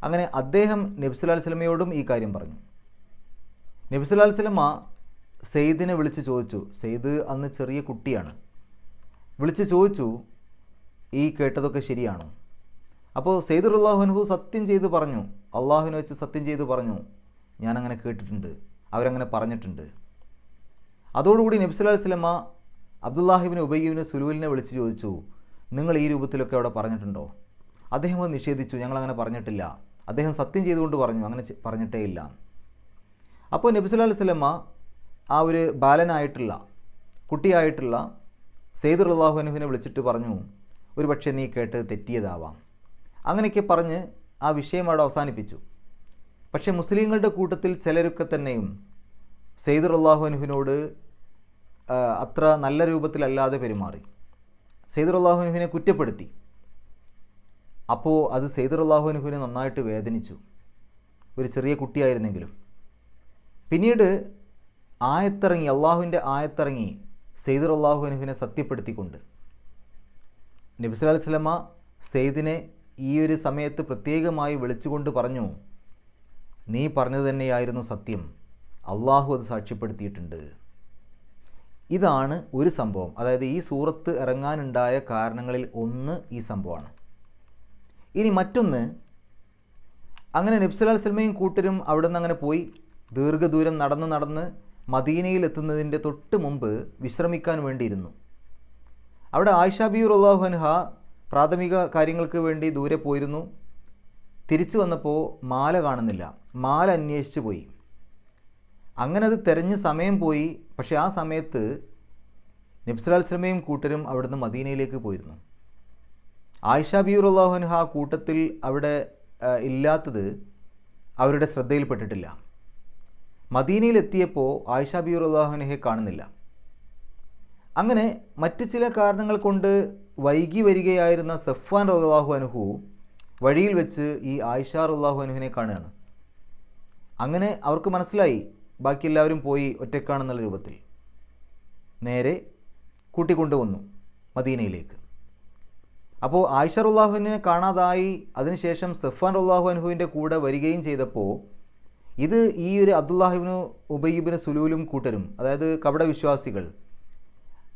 അങ്ങനെ അദ്ദേഹം നബി സല്ലല്ലാഹു അലൈഹി വസല്ലമയോടും ഈ കാര്യം പറഞ്ഞു. നബി സല്ലല്ലാഹു അലൈഹി വസല്ലമ സെയ്ദിനെ വിളിച്ച് ചോദിച്ചു. സെയ്ദ് അന്ന് ചെറിയ കുട്ടിയാണ്. വിളിച്ച് ചോദിച്ചു, ഈ കേട്ടതൊക്കെ ശരിയാണോ? അപ്പോൾ സെയ്ദ് റളിയല്ലാഹു അൻഹു സത്യം ചെയ്ത് പറഞ്ഞു, അള്ളാഹുവിനെ വെച്ച് സത്യം ചെയ്ത് പറഞ്ഞു, ഞാനങ്ങനെ കേട്ടിട്ടുണ്ട്, അവരങ്ങനെ പറഞ്ഞിട്ടുണ്ട്. അതോടുകൂടി നബി സല്ലല്ലാഹു അലൈഹി വസല്ലമ അബ്ദുല്ലാഹി ഇബ്നു ഉബയ്യ് ഇബ്നു സുലൂലിനെ വിളിച്ച് ചോദിച്ചു, നിങ്ങൾ ഈ രൂപത്തിലൊക്കെ അവിടെ പറഞ്ഞിട്ടുണ്ടോ? അദ്ദേഹം അത് നിഷേധിച്ചു, ഞങ്ങളങ്ങനെ പറഞ്ഞിട്ടില്ല. അദ്ദേഹം സത്യം ചെയ്തുകൊണ്ട് പറഞ്ഞു, അങ്ങനെ പറഞ്ഞിട്ടേ ഇല്ല. അപ്പോൾ നബി സല്ലല്ലാഹു അലൈഹി വസല്ലമ ആ ഒരു ബാലനായിട്ടുള്ള കുട്ടിയായിട്ടുള്ള സെയ്ദ് റളിയല്ലാഹു അൻഹുവിനെ വിളിച്ചിട്ട് പറഞ്ഞു, ഒരു പക്ഷേ നീ കേട്ട് തെറ്റിയതാവാം. അങ്ങനെയൊക്കെ പറഞ്ഞ് ആ വിഷയം അവിടെ അവസാനിപ്പിച്ചു. പക്ഷേ മുസ്ലിങ്ങളുടെ കൂട്ടത്തിൽ ചിലരൊക്കെ തന്നെയും സെയ്ദ് റളിയല്ലാഹു അൻഹുവിനോട് അത്ര നല്ല രൂപത്തിലല്ലാതെ പെരുമാറി, സെയ്ദ് റളിയല്ലാഹു അൻഹുവിനെ കുറ്റപ്പെടുത്തി. അപ്പോൾ അത് സെയ്ദ് റളിയല്ലാഹു അൻഹുവിനെ നന്നായിട്ട് വേദനിച്ചു, ഒരു ചെറിയ കുട്ടിയായിരുന്നെങ്കിലും. പിന്നീട് ആയത്തിറങ്ങി, അള്ളാഹുവിൻ്റെ ആയത്തിറങ്ങി സെയ്ദ് റളിയല്ലാഹു അൻഹുവിനെ സത്യപ്പെടുത്തിക്കൊണ്ട്. നബി സല്ലല്ലാഹു അലൈഹി വസല്ലമ സെയ്ദിനെ ഈ ഒരു സമയത്ത് പ്രത്യേകമായി വിളിച്ചുകൊണ്ട് പറഞ്ഞു, നീ പറഞ്ഞത് തന്നെയായിരുന്നു സത്യം, അള്ളാഹു അത് സാക്ഷ്യപ്പെടുത്തിയിട്ടുണ്ട്. ഇതാണ് ഒരു സംഭവം. അതായത് ഈ സൂറത്ത് ഇറങ്ങാനുണ്ടായ കാരണങ്ങളിൽ ഒന്ന് ഈ സംഭവമാണ്. ഇനി മറ്റൊന്ന്, അങ്ങനെ നബി സല്ലല്ലാഹു അലൈഹി വസല്ലമയും കൂട്ടരും അവിടെ നിന്ന് അങ്ങനെ പോയി ദീർഘദൂരം നടന്ന് മദീനയിൽ എത്തുന്നതിൻ്റെ തൊട്ട് മുമ്പ് വിശ്രമിക്കാൻ വേണ്ടിയിരുന്നു. അവിടെ ആയിഷ ബീവി റളിയല്ലാഹു അൻഹ പ്രാഥമിക കാര്യങ്ങൾക്ക് വേണ്ടി ദൂരെ പോയിരുന്നു. തിരിച്ചു വന്നപ്പോൾ മാല കാണുന്നില്ല, മാല അന്വേഷിച്ച് പോയി. അങ്ങനെ അത് തിരഞ്ഞ് സമയം പോയി. പക്ഷേ ആ സമയത്ത് നബി സല്ലല്ലാഹു അലൈഹി വസല്ലമയും കൂട്ടരും അവിടുന്ന് മദീനയിലേക്ക് പോയിരുന്നു. ആയിഷ ബീവി റളിയല്ലാഹു അൻഹ ആ കൂട്ടത്തിൽ അവിടെ ഇല്ലാത്തത് അവരുടെ ശ്രദ്ധയിൽപ്പെട്ടിട്ടില്ല. മദീനയിലെത്തിയപ്പോൾ ആയിഷ ബീവി റളിയല്ലാഹു അൻഹയെ കാണുന്നില്ല. അങ്ങനെ മറ്റ് ചില കാരണങ്ങൾ കൊണ്ട് വൈകി വരികയായിരുന്ന സഫ്വാൻ റളിയല്ലാഹു അൻഹു വഴിയിൽ വെച്ച് ഈ ആയിഷ റളിയല്ലാഹു അൻഹുവിനെ കാണുകയാണ്. അങ്ങനെ അവർക്ക് മനസ്സിലായി ബാക്കി എല്ലാവരും പോയി ഒറ്റക്കാണെന്നുള്ള രൂപത്തിൽ. നേരെ കൂട്ടിക്കൊണ്ടുവന്നു മദീനയിലേക്ക്. അപ്പോൾ ആയിഷ റളിയല്ലാഹു അൻഹയെ കാണാതായി. അതിനുശേഷം സഫ്വാൻ റളിയല്ലാഹു അൻഹുവിൻ്റെ കൂടെ വരികയും ചെയ്തപ്പോൾ ഇത് ഈ ഒരു അബ്ദുല്ലാഹി ഇബ്നു ഉബയ്യ് ഇബ്നു സുലൂലും കൂട്ടരും, അതായത് കപടവിശ്വാസികൾ,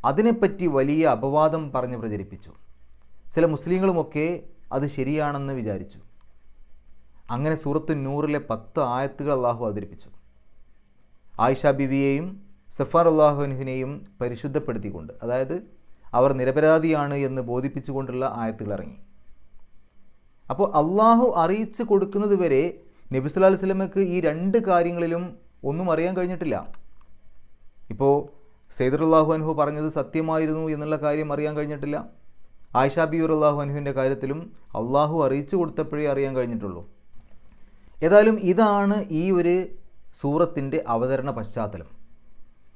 അതിനെപ്പറ്റി വലിയ അപവാദം പറഞ്ഞ് പ്രചരിപ്പിച്ചു. ചില മുസ്ലിങ്ങളുമൊക്കെ അത് ശരിയാണെന്ന് വിചാരിച്ചു. അങ്ങനെ സൂറത്തു നൂറിലെ 10 ആയത്തുകൾ അള്ളാഹു അവതരിപ്പിച്ചു. ആയിഷ ബിവിയെയും സഫ്വാൻ റളിയല്ലാഹു അൻഹുവിനെയും പരിശുദ്ധപ്പെടുത്തിക്കൊണ്ട്, അതായത് അവർ നിരപരാധിയാണ് എന്ന് ബോധിപ്പിച്ചുകൊണ്ടുള്ള ആയത്തുകൾ ഇറങ്ങി. അപ്പോൾ അള്ളാഹു അറിയിച്ചു കൊടുക്കുന്നത് വരെ നബി സല്ലല്ലാഹു അലൈഹി വസല്ലമയ്ക്ക് ഈ രണ്ട് കാര്യങ്ങളിലും ഒന്നും അറിയാൻ കഴിഞ്ഞിട്ടില്ല. ഇപ്പോൾ സയ്യിദ് റളിയല്ലാഹു അൻഹു പറഞ്ഞത് സത്യമായിരുന്നു എന്നുള്ള കാര്യം അറിയാൻ കഴിഞ്ഞിട്ടില്ല. ആയിഷ ബീവി റളിയല്ലാഹു അൻഹുവിൻ്റെ കാര്യത്തിലും അള്ളാഹു അറിയിച്ചു കൊടുത്തപ്പോഴേ അറിയാൻ കഴിഞ്ഞിട്ടുള്ളൂ. ഏതായാലും ഇതാണ് ഈ ഒരു സൂറത്തിൻ്റെ അവതരണ പശ്ചാത്തലം.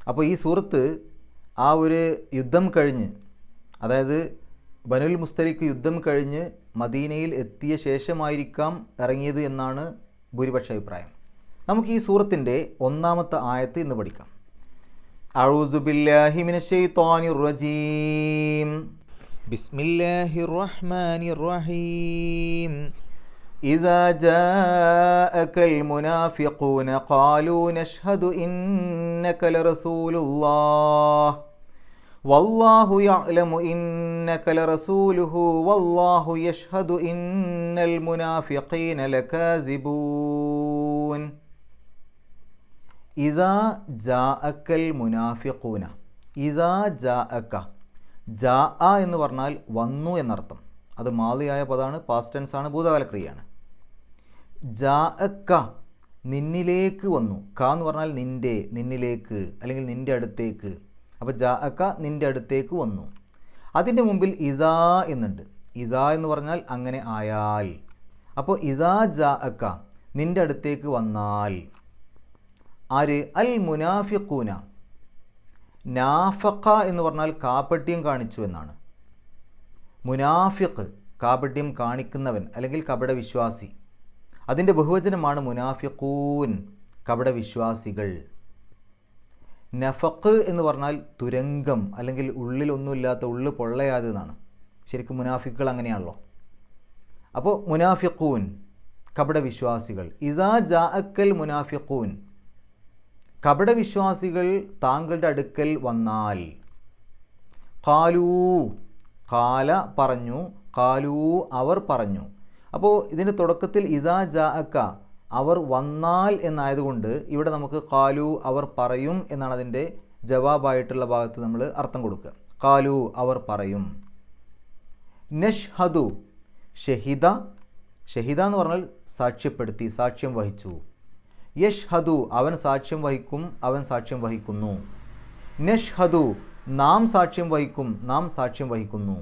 അപ്പോൾ ഈ സൂറത്ത് ആ ഒരു യുദ്ധം കഴിഞ്ഞ്, അതായത് ബനുൽ മുസ്തലിഖ് യുദ്ധം കഴിഞ്ഞ് മദീനയിൽ എത്തിയ ശേഷമായിരിക്കാം ഇറങ്ങിയത് എന്നാണ് ഭൂരിപക്ഷ അഭിപ്രായം. നമുക്ക് ഈ സൂറത്തിൻ്റെ ഒന്നാമത്തെ ആയത്ത് ഇന്ന് പഠിക്കാം. അഊദു ബില്ലാഹി മിനശ് ശൈത്വാനിർ റജീം. ബിസ്മില്ലാഹിർ റഹ്മാനിർ റഹീം. ഇദാ ജാഅകൽ മുനാഫിഖൂന ഖാലൂ നശ്ഹദു ഇന്നക ലറസൂലുള്ളാഹ് വല്ലാഹു യഅലമു ഇന്നക ലറസൂലുഹു വല്ലാഹു യശ്ഹദു ഇന്നൽ മുനാഫിഖീന ലകാസിബൂൻ. ഇദാ ജാഅക്കൽ മുനാഫിഖൂന. ഇദാ ജാഅക, ജാഅ എന്ന് പറഞ്ഞാൽ വന്നു എന്നർത്ഥം. അത് മാളിയായ പദമാണ്, പാസ്റ്റ് ടെൻസ് ആണ്, ഭൂതകാലക്രിയയാണ്. ജാഅക നിന്നിലേക്ക് വന്നു. ക എന്ന് പറഞ്ഞാൽ നിൻ്റെ, നിന്നിലേക്ക് അല്ലെങ്കിൽ നിൻ്റെ അടുത്തേക്ക്. അപ്പോൾ ജാഅക നിൻ്റെ അടുത്തേക്ക് വന്നു. അതിൻ്റെ മുമ്പിൽ ഇദാ എന്നുണ്ട്. ഇദാ എന്ന് പറഞ്ഞാൽ അങ്ങനെ ആയാൽ. അപ്പോൾ ഇദാ ജാഅക നിൻ്റെ അടുത്തേക്ക് വന്നാൽ. ആര്? അൽ മുനാഫിഖൂന. നാഫഖ എന്ന് പറഞ്ഞാൽ കാപട്യം കാണിച്ചു എന്നാണ്. മുനാഫിഖ് കാപട്യം കാണിക്കുന്നവൻ അല്ലെങ്കിൽ കപടവിശ്വാസി. അതിൻ്റെ ബഹുവചനമാണ് മുനാഫിഖൂൻ, കപടവിശ്വാസികൾ. നഫഖ് എന്ന് പറഞ്ഞാൽ തുരങ്കം അല്ലെങ്കിൽ ഉള്ളിലൊന്നുമില്ലാത്ത, ഉള്ളു പൊള്ളയാതെ എന്നാണ്. ശരിക്കും മുനാഫിക്കുകൾ അങ്ങനെയാണല്ലോ. അപ്പോൾ മുനാഫിഖൂൻ കപടവിശ്വാസികൾ. ഇദാ ജാഅക്കൽ മുനാഫിഖൂൻ, കപടവിശ്വാസികൾ താങ്കളുടെ അടുക്കൽ വന്നാൽ. ഖാലൂ, ഖാല പറഞ്ഞു, ഖാലൂ അവർ പറഞ്ഞു. അപ്പോൾ ഇതിൻ്റെ തുടക്കത്തിൽ ഇദാ ജാഅക അവർ വന്നാൽ എന്നായതുകൊണ്ട് ഇവിടെ നമുക്ക് ഖാലൂ അവർ പറയും എന്നാണ് അതിൻ്റെ ജവാബായിട്ടുള്ള ഭാഗത്ത് നമ്മൾ അർത്ഥം കൊടുക്കുക. ഖാലൂ അവർ പറയും. നഷ്ഹദു, ഷഹിദ. ഷഹിദ എന്ന് പറഞ്ഞാൽ സാക്ഷ്യപ്പെടുത്തി, സാക്ഷ്യം വഹിച്ചു. യഷ്ഹദു അവൻ സാക്ഷ്യം വഹിക്കും, അവൻ സാക്ഷ്യം വഹിക്കുന്നു. നഷ്ഹദു നാം സാക്ഷ്യം വഹിക്കും, നാം സാക്ഷ്യം വഹിക്കുന്നു.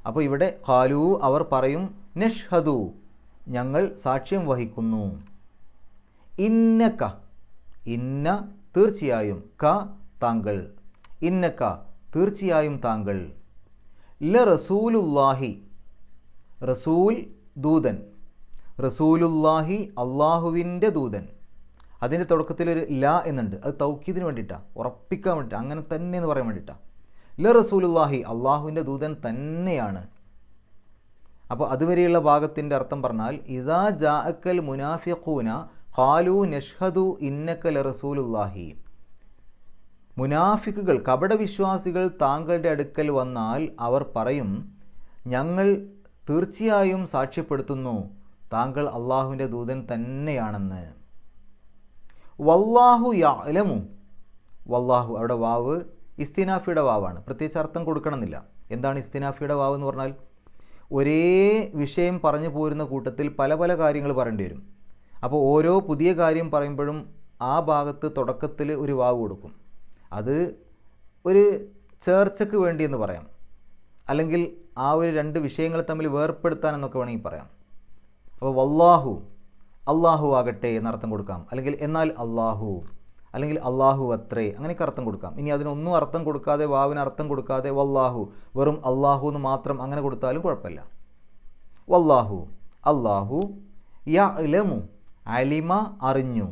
അപ്പോൾ ഇവിടെ ഖാലൂ അവർ പറയും, നഷ്ഹദു ഞങ്ങൾ സാക്ഷ്യം വഹിക്കുന്നു. ഇന്നക, ഇന്ന തീർച്ചയായും, ക താങ്കൾ, ഇന്നക തീർച്ചയായും താങ്കൾ, ല റസൂലുല്ലാഹി റസൂൽ ദൂതൻ, റസൂലുല്ലാഹി അള്ളാഹുവിൻ്റെ ദൂതൻ. അതിൻ്റെ തുടക്കത്തിലൊരു ല എന്നുണ്ട്, അത് തൗക്കീദിന് വേണ്ടിയിട്ടാണ്, ഉറപ്പിക്കാൻ വേണ്ടിയിട്ട്, അങ്ങനെ തന്നെ എന്ന് പറയാൻ വേണ്ടിയിട്ടാണ്. ല റസൂലുല്ലാഹി അള്ളാഹുവിൻ്റെ ദൂതൻ തന്നെയാണ്. അപ്പോൾ അതുവരെയുള്ള ഭാഗത്തിൻ്റെ അർത്ഥം പറഞ്ഞാൽ ഇദാ ജാഅക്കൽ മുനാഫിഖൂന ഖാലൂ നഷ്ഹദു ഇന്നക ലറസൂലുല്ലാഹി. മുനാഫിക്കുകൾ കപടവിശ്വാസികൾ താങ്കളുടെ അടുക്കൽ വന്നാൽ അവർ പറയും, ഞങ്ങൾ തീർച്ചയായും സാക്ഷ്യപ്പെടുത്തുന്നു താങ്കൾ അള്ളാഹുവിൻ്റെ ദൂതൻ തന്നെയാണെന്ന്. വല്ലാഹു യഅലമു, വല്ലാഹു അവിടെ വാവ് ഇസ്തിനാഫിയുടെ വാവാണ്, പ്രത്യേകിച്ച് അർത്ഥം കൊടുക്കണമെന്നില്ല. എന്താണ് ഇസ്തിനാഫിയുടെ വാവ് എന്ന് പറഞ്ഞാൽ? ഒരേ വിഷയം പറഞ്ഞു പോരുന്ന കൂട്ടത്തിൽ പല പല കാര്യങ്ങൾ പറയേണ്ടി വരും. അപ്പോൾ ഓരോ പുതിയ കാര്യം പറയുമ്പോഴും ആ ഭാഗത്ത് തുടക്കത്തിൽ ഒരു വാവ് കൊടുക്കും. അത് ഒരു ചേർച്ചയ്ക്ക് വേണ്ടി എന്ന് പറയാം, അല്ലെങ്കിൽ ആ ഒരു രണ്ട് വിഷയങ്ങൾ തമ്മിൽ വേർപ്പെടുത്താൻ എന്നൊക്കെ വേണമെങ്കിൽ പറയാം. അപ്പോൾ വല്ലാഹു അള്ളാഹു ആകട്ടെ എന്നർത്ഥം കൊടുക്കാം, അല്ലെങ്കിൽ എന്നാൽ അള്ളാഹു, അല്ലെങ്കിൽ അള്ളാഹു അത്രേ, അങ്ങനെയൊക്കെ അർത്ഥം കൊടുക്കാം. ഇനി അതിനൊന്നും അർത്ഥം കൊടുക്കാതെ, വാവിന് അർത്ഥം കൊടുക്കാതെ വല്ലാഹു വെറും അള്ളാഹു എന്ന് മാത്രം അങ്ങനെ കൊടുത്താലും കുഴപ്പമില്ല. വല്ലാഹു അള്ളാഹു, യഅലമു അലിമ അറിഞ്ഞു,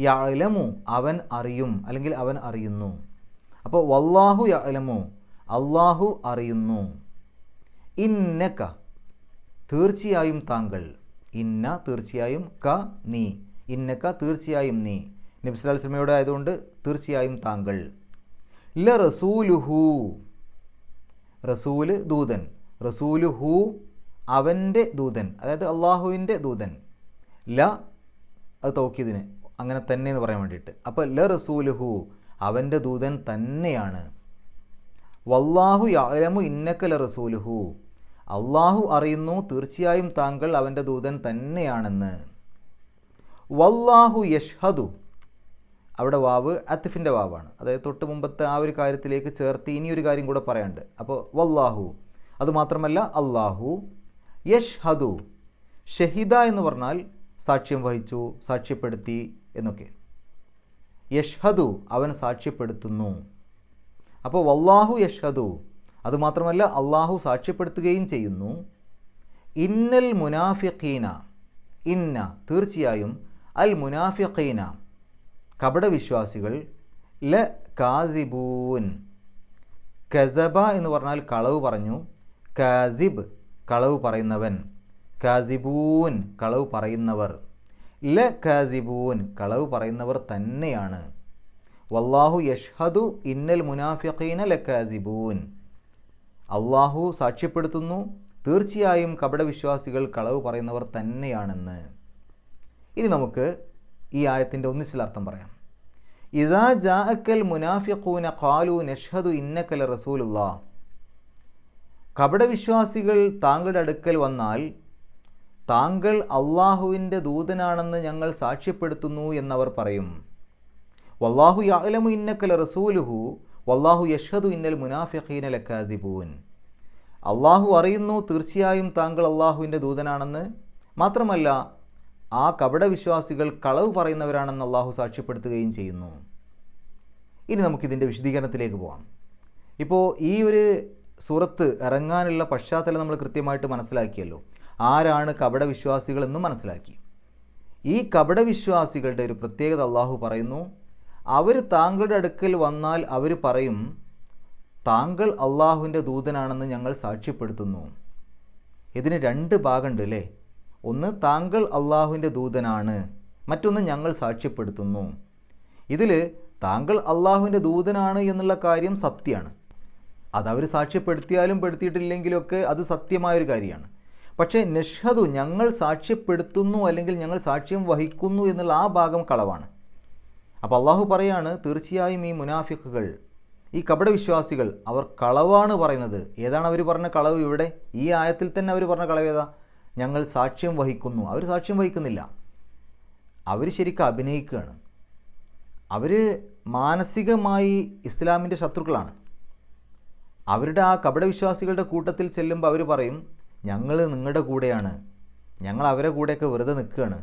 യഅലമു അവൻ അറിയും അല്ലെങ്കിൽ അവൻ അറിയുന്നു. അപ്പോൾ വല്ലാഹു യഅലമു അള്ളാഹു അറിയുന്നു. ഇന്നക തീർച്ചയായും താങ്കൾ, ഇന്ന തീർച്ചയായും, ക നീ, ഇന്നക തീർച്ചയായും നീ, നബി സല്ലല്ലാഹു അലൈഹി വസല്ലമയോട് ആയതുകൊണ്ട് തീർച്ചയായും താങ്കൾ. ല റസൂലുഹു റസൂല് ദൂതൻ, റസൂലുഹു അവൻ്റെ ദൂതൻ, അതായത് അള്ളാഹുവിൻ്റെ ദൂതൻ. ല അത് തൗക്കീദിന് അങ്ങനെ തന്നെ എന്ന് പറയാൻ വേണ്ടിയിട്ട്. അപ്പോൾ ല റസൂലുഹു അവൻ്റെ ദൂതൻ തന്നെയാണ്. വല്ലാഹു യഅലമു ഇന്നക ല റസൂലുഹു അള്ളാഹു അറിയുന്നു തീർച്ചയായും താങ്കൾ അവൻ്റെ ദൂതൻ തന്നെയാണെന്ന്. വല്ലാഹു യഷ്ഹദു, അവിടെ വാവ് അത്ഫിൻ്റെ വാവാണ്, അതായത് തൊട്ട് മുമ്പത്തെ ആ ഒരു കാര്യത്തിലേക്ക് ചേർത്ത് ഇനിയൊരു കാര്യം കൂടെ പറയാനുണ്ട്. അപ്പോൾ വല്ലാഹു, അതുമാത്രമല്ല അല്ലാഹു യഷ്ഹദു, ഷഹിദ എന്ന് പറഞ്ഞാൽ സാക്ഷ്യം വഹിച്ചു, സാക്ഷ്യപ്പെടുത്തി എന്നൊക്കെ. യഷ്ഹദു, അവൻ സാക്ഷ്യപ്പെടുത്തുന്നു. അപ്പോൾ വല്ലാഹു യഷ്ഹദു, അതുമാത്രമല്ല അള്ളാഹു സാക്ഷ്യപ്പെടുത്തുകയും ചെയ്യുന്നു. ഇന്നൽ മുനാഫിഖീന, ഇന്ന തീർച്ചയായും, അൽ മുനാഫിഖീന കപടവിശ്വാസികൾ, ല കാസിബൂൻ, കസബ എന്ന് പറഞ്ഞാൽ കളവ് പറഞ്ഞു, കാസിബ് കളവ് പറയുന്നവൻ, കാസിബൂൻ കളവ് പറയുന്നവർ, ല കാസിബൂൻ കളവ് പറയുന്നവർ തന്നെയാണ്. വല്ലാഹു യഷ്ഹദു ഇന്നൽ മുനാഫിഖീന ല കാസിബൂൻ, അള്ളാഹു സാക്ഷ്യപ്പെടുത്തുന്നു തീർച്ചയായും കപടവിശ്വാസികൾ കളവ് പറയുന്നവർ തന്നെയാണെന്ന്. ഇനി നമുക്ക് ഈ ആയത്തിൻ്റെ ഒന്നിച്ചുള്ള അർത്ഥം പറയാം. ഇദാ ജാഅക്കൽ മുനാഫിഖൂന ഖാലു നഷ്ഹദു ഇന്നക ലറസൂലുള്ളാഹ്, കപടവിശ്വാസികൾ താങ്കളുടെ അടുക്കൽ വന്നാൽ താങ്കൾ അള്ളാഹുവിൻ്റെ ദൂതനാണെന്ന് ഞങ്ങൾ സാക്ഷ്യപ്പെടുത്തുന്നു എന്നവർ പറയും. വല്ലാഹു യഅലമു ഇന്നക ലറസൂലുഹു വല്ലാഹു യഷ്ഹദു ഇന്നൽ മുനാഫിഖീന ലകാദിബൂൻ, അള്ളാഹു അറിയുന്നു തീർച്ചയായും താങ്കൾ അള്ളാഹുവിൻ്റെ ദൂതനാണെന്ന്, മാത്രമല്ല ആ കപടവിശ്വാസികൾ കളവ് പറയുന്നവരാണെന്ന് അള്ളാഹു സാക്ഷ്യപ്പെടുത്തുകയും ചെയ്യുന്നു. ഇനി നമുക്കിതിൻ്റെ വിശദീകരണത്തിലേക്ക് പോകാം. ഇപ്പോൾ ഈ ഒരു സൂറത്ത് ഇറങ്ങാനുള്ള പശ്ചാത്തലം നമ്മൾ കൃത്യമായിട്ട് മനസ്സിലാക്കിയല്ലോ. ആരാണ് കപടവിശ്വാസികളെന്നും മനസ്സിലാക്കി. ഈ കപടവിശ്വാസികളുടെ ഒരു പ്രത്യേകത അള്ളാഹു പറയുന്നു, അവർ താങ്കളുടെ അടുക്കൽ വന്നാൽ അവർ പറയും താങ്കൾ അള്ളാഹുവിൻ്റെ ദൂതനാണെന്ന് ഞങ്ങൾ സാക്ഷ്യപ്പെടുത്തുന്നു. ഇതിന് രണ്ട് ഭാഗമുണ്ട് അല്ലേ? ഒന്ന് താങ്കൾ അള്ളാഹുവിൻ്റെ ദൂതനാണ്, മറ്റൊന്ന് ഞങ്ങൾ സാക്ഷ്യപ്പെടുത്തുന്നു. ഇതിൽ താങ്കൾ അള്ളാഹുവിൻ്റെ ദൂതനാണ് എന്നുള്ള കാര്യം സത്യമാണ്. അതവർ സാക്ഷ്യപ്പെടുത്തിയാലും പെടുത്തിയിട്ടില്ലെങ്കിലൊക്കെ അത് സത്യമായൊരു കാര്യമാണ്. പക്ഷേ നഷ്ഹദു ഞങ്ങൾ സാക്ഷ്യപ്പെടുത്തുന്നു അല്ലെങ്കിൽ ഞങ്ങൾ സാക്ഷ്യം വഹിക്കുന്നു എന്നുള്ള ആ ഭാഗം കളവാണ്. അപ്പോൾ അള്ളാഹു പറയാണ് തീർച്ചയായും ഈ മുനാഫിഖുകൾ, ഈ കപടവിശ്വാസികൾ അവർ കളവാണ് പറയുന്നത്. ഏതാണ് അവർ പറഞ്ഞ കളവ്? ഇവിടെ ഈ ആയത്തിൽ തന്നെ അവർ പറഞ്ഞ കളവ് ഏതാ? ഞങ്ങൾ സാക്ഷ്യം വഹിക്കുന്നു. അവർ സാക്ഷ്യം വഹിക്കുന്നില്ല, അവർ ശരിക്കും അഭിനയിക്കുകയാണ്. അവർ മാനസികമായി ഇസ്ലാമിൻ്റെ ശത്രുക്കളാണ്. അവരുടെ ആ കപടവിശ്വാസികളുടെ കൂട്ടത്തിൽ ചെല്ലുമ്പോൾ അവർ പറയും ഞങ്ങൾ നിങ്ങളുടെ കൂടെയാണ്, ഞങ്ങൾ അവരെ കൂടെയൊക്കെ വെറുതെ നിൽക്കുകയാണ്,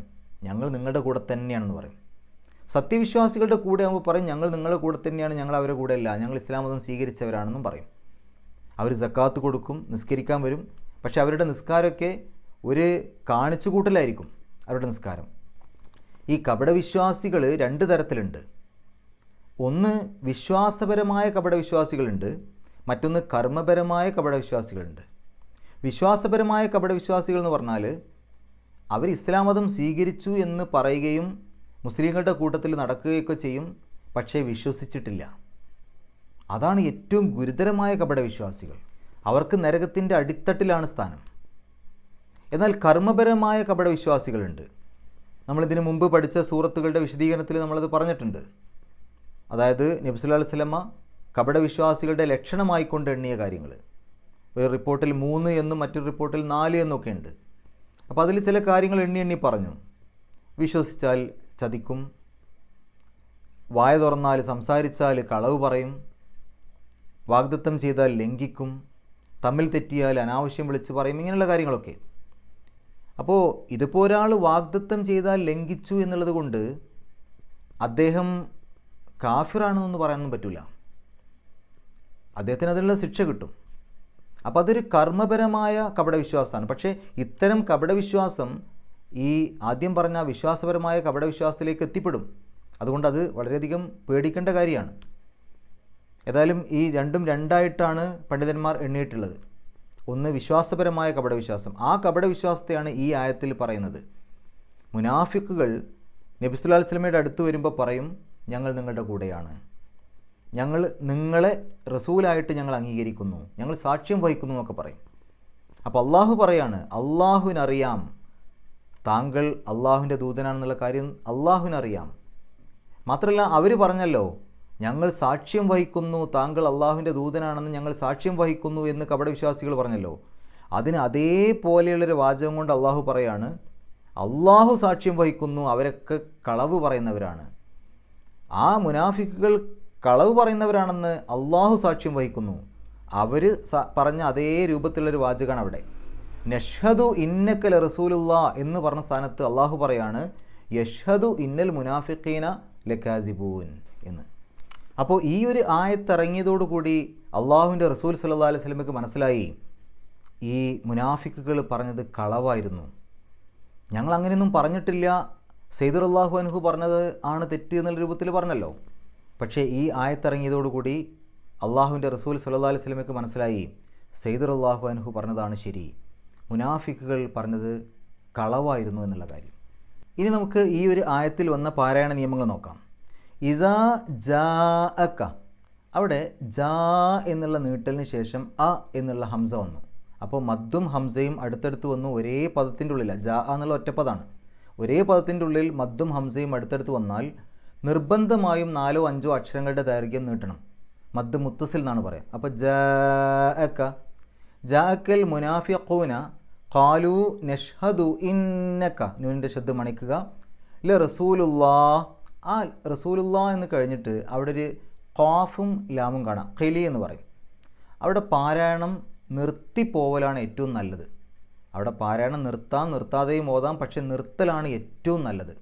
ഞങ്ങൾ നിങ്ങളുടെ കൂടെ തന്നെയാണെന്ന് പറയും. സത്യവിശ്വാസികളുടെ കൂടെ ആകുമ്പോൾ പറയും ഞങ്ങൾ നിങ്ങളുടെ കൂടെ തന്നെയാണ്, ഞങ്ങൾ അവരുടെ കൂടെ അല്ല, ഞങ്ങൾ ഇസ്ലാം മതം സ്വീകരിച്ചവരാണെന്നും പറയും. അവർ സക്കാത്ത് കൊടുക്കും, നിസ്കരിക്കാൻ വരും. പക്ഷേ അവരുടെ നിസ്കാരമൊക്കെ ഒരു കാണിച്ചു കൂട്ടലായിരിക്കും അവരുടെ നിസ്കാരം. ഈ കപടവിശ്വാസികൾ രണ്ട് തരത്തിലുണ്ട്. ഒന്ന് വിശ്വാസപരമായ കപടവിശ്വാസികളുണ്ട്, മറ്റൊന്ന് കർമ്മപരമായ കപടവിശ്വാസികളുണ്ട്. വിശ്വാസപരമായ കപടവിശ്വാസികൾ എന്ന് പറഞ്ഞാൽ അവർ ഇസ്ലാം മതം സ്വീകരിച്ചു എന്ന് പറയുകയും മുസ്ലിങ്ങളുടെ കൂട്ടത്തിൽ നടക്കുകയൊക്കെ ചെയ്യും, പക്ഷേ വിശ്വസിച്ചിട്ടില്ല. അതാണ് ഏറ്റവും ഗുരുതരമായ കപടവിശ്വാസികൾ. അവർക്ക് നരകത്തിൻ്റെ അടിത്തട്ടിലാണ് സ്ഥാനം. എന്നാൽ കർമ്മപരമായ കപടവിശ്വാസികളുണ്ട്. നമ്മളിതിനു മുമ്പ് പഠിച്ച സൂറത്തുകളുടെ വിശദീകരണത്തിൽ നമ്മളത് പറഞ്ഞിട്ടുണ്ട്. അതായത് നബി സല്ലല്ലാഹു അലൈഹി വസല്ലമ കപടവിശ്വാസികളുടെ ലക്ഷണമായിക്കൊണ്ട് എണ്ണിയ കാര്യങ്ങൾ. ഒരു റിപ്പോർട്ടിൽ 3 എന്നും മറ്റൊരു റിപ്പോർട്ടിൽ 4 എന്നൊക്കെ ഉണ്ട്. അപ്പോൾ അതിൽ ചില കാര്യങ്ങൾ എണ്ണി പറഞ്ഞു. വിശ്വസിച്ചാൽ ചതിക്കും, വായ തുറന്നാൽ സംസാരിച്ചാൽ കളവ് പറയും, വാഗ്ദത്തം ചെയ്താൽ ലംഘിക്കും, തമ്മിൽ തെറ്റിയാൽ അനാവശ്യം വിളിച്ച് പറയും, ഇങ്ങനെയുള്ള കാര്യങ്ങളൊക്കെ. അപ്പോൾ ഇതിപ്പോൾ ഒരാൾ വാഗ്ദത്തം ചെയ്താൽ ലംഘിച്ചു എന്നുള്ളത് കൊണ്ട് അദ്ദേഹം കാഫിറാണെന്നൊന്നും പറയാനൊന്നും പറ്റില്ല. അദ്ദേഹത്തിന് അതിനുള്ള ശിക്ഷ കിട്ടും. അപ്പോൾ അതൊരു കർമ്മപരമായ കപടവിശ്വാസമാണ്. പക്ഷേ ഇത്തരം കപടവിശ്വാസം ഈ ആദ്യം പറഞ്ഞ വിശ്വാസപരമായ കപടവിശ്വാസത്തിലേക്ക് എത്തിപ്പെടും. അതുകൊണ്ട് അത് വളരെയധികം പേടിക്കേണ്ട കാര്യമാണ്. ഏതായാലും ഈ രണ്ടും രണ്ടായിട്ടാണ് പണ്ഡിതന്മാർ എണ്ണിയിട്ടുള്ളത്. ഒന്ന് വിശ്വാസപരമായ കപടവിശ്വാസം. ആ കപടവിശ്വാസത്തെയാണ് ഈ ആയത്തിൽ പറയുന്നത്. മുനാഫിക്കുകൾ നബി സല്ലല്ലാഹു അലൈഹി വസല്ലമയുടെ അടുത്ത് വരുമ്പോൾ പറയും ഞങ്ങൾ നിങ്ങളുടെ കൂടെയാണ്, ഞങ്ങൾ നിങ്ങളെ റസൂലായിട്ട് ഞങ്ങൾ അംഗീകരിക്കുന്നു, ഞങ്ങൾ സാക്ഷ്യം വഹിക്കുന്നു എന്നൊക്കെ പറയും. അപ്പോൾ അള്ളാഹു പറയാണ് അള്ളാഹുവിനറിയാം താങ്കൾ അള്ളാഹുവിൻ്റെ ദൂതനാണെന്നുള്ള കാര്യം അള്ളാഹുവിനറിയാം. മാത്രമല്ല അവർ പറഞ്ഞല്ലോ ഞങ്ങൾ സാക്ഷ്യം വഹിക്കുന്നു, താങ്കൾ അള്ളാഹുവിൻ്റെ ദൂതനാണെന്ന് ഞങ്ങൾ സാക്ഷ്യം വഹിക്കുന്നു എന്ന് കപടവിശ്വാസികൾ പറഞ്ഞല്ലോ. അതിന് അതേപോലെയുള്ളൊരു വാചകം കൊണ്ട് അള്ളാഹു പറയാണ് അള്ളാഹു സാക്ഷ്യം വഹിക്കുന്നു അവരൊക്കെ കളവ് പറയുന്നവരാണ്. ആ മുനാഫിക്കുകൾ കളവ് പറയുന്നവരാണെന്ന് അള്ളാഹു സാക്ഷ്യം വഹിക്കുന്നു. അവർ പറഞ്ഞ അതേ രൂപത്തിലുള്ളൊരു വാചകമാണ് അവിടെ. നഷ്ഹദു ഇന്നക ലറസൂലുള്ളാ എന്ന് പറഞ്ഞ സ്ഥാനത്ത് അള്ളാഹു പറയാണ് യഷ്ഹദു ഇന്നൽ മുനാഫിഖീന ലകാദിബൂൻ എന്ന്. അപ്പോൾ ഈ ഒരു ആയത്തിറങ്ങിയതോടുകൂടി അള്ളാഹുവിൻ്റെ റസൂൽ സല്ലല്ലാഹു അലൈഹി വസല്ലമയ്ക്ക് മനസ്സിലായി ഈ മുനാഫിക്കുകൾ പറഞ്ഞത് കളവായിരുന്നു. ഞങ്ങൾ അങ്ങനെയൊന്നും പറഞ്ഞിട്ടില്ല, സയ്യിദ് റളിയല്ലാഹു അൻഹു പറഞ്ഞത് ആണ് തെറ്റ് എന്നുള്ള രൂപത്തിൽ പറഞ്ഞല്ലോ. പക്ഷേ ഈ ആയത്തിറങ്ങിയതോടുകൂടി അള്ളാഹുവിൻ്റെ റസൂൽ സല്ലല്ലാഹു അലൈഹി വസല്ലമയ്ക്ക് മനസ്സിലായി സയ്യിദ് റളിയല്ലാഹു അൻഹു പറഞ്ഞതാണ് ശരി, മുനാഫിക്കുകൾ പറഞ്ഞത് കളവായിരുന്നു എന്നുള്ള കാര്യം. ഇനി നമുക്ക് ഈ ഒരു ആയത്തിൽ വന്ന പാരായണ നിയമങ്ങൾ നോക്കാം. ഇദാ ജാഅക, അവിടെ ജാ എന്നുള്ള നീട്ടലിന് ശേഷം അ എന്നുള്ള ഹംസ വന്നു. അപ്പോൾ മദ്ദും ഹംസയും അടുത്തടുത്ത് വന്നു. ഒരേ പദത്തിൻ്റെ ഉള്ളിലാണ്, ജാ എന്നുള്ള ഒറ്റപ്പദമാണ്. ഒരേ പദത്തിൻ്റെ ഉള്ളിൽ മദ്ദും ഹംസയും അടുത്തടുത്ത് വന്നാൽ നിർബന്ധമായും 4 or 5 അക്ഷരങ്ങളുടെ ദൈർഘ്യം നീട്ടണം. മദ് മുത്തസിൽ എന്നാണ് പറയുക. അപ്പോൾ ജാഅക, ജാഅക്കൽ മുനാഫിഖൂന ഖാലു നഷ്ഹദു ഇന്നക, നൂനിൻ്റെ ശബ്ദം മണിക്കുക, ല റസൂലുള്ളാഹ്. ആ റസൂലുള്ളാഹ് എന്ന് കഴിഞ്ഞിട്ട് അവിടെ ഒരു ഖാഫും ലാമും കാണാം, ഖിലി എന്ന് പറയും. അവിടെ പാരായണം നിർത്തിപ്പോവലാണ് ഏറ്റവും നല്ലത്. അവിടെ പാരായണം നിർത്താം, നിർത്താതെയും ഓതാം, പക്ഷെ നിർത്തലാണ് ഏറ്റവും നല്ലത്.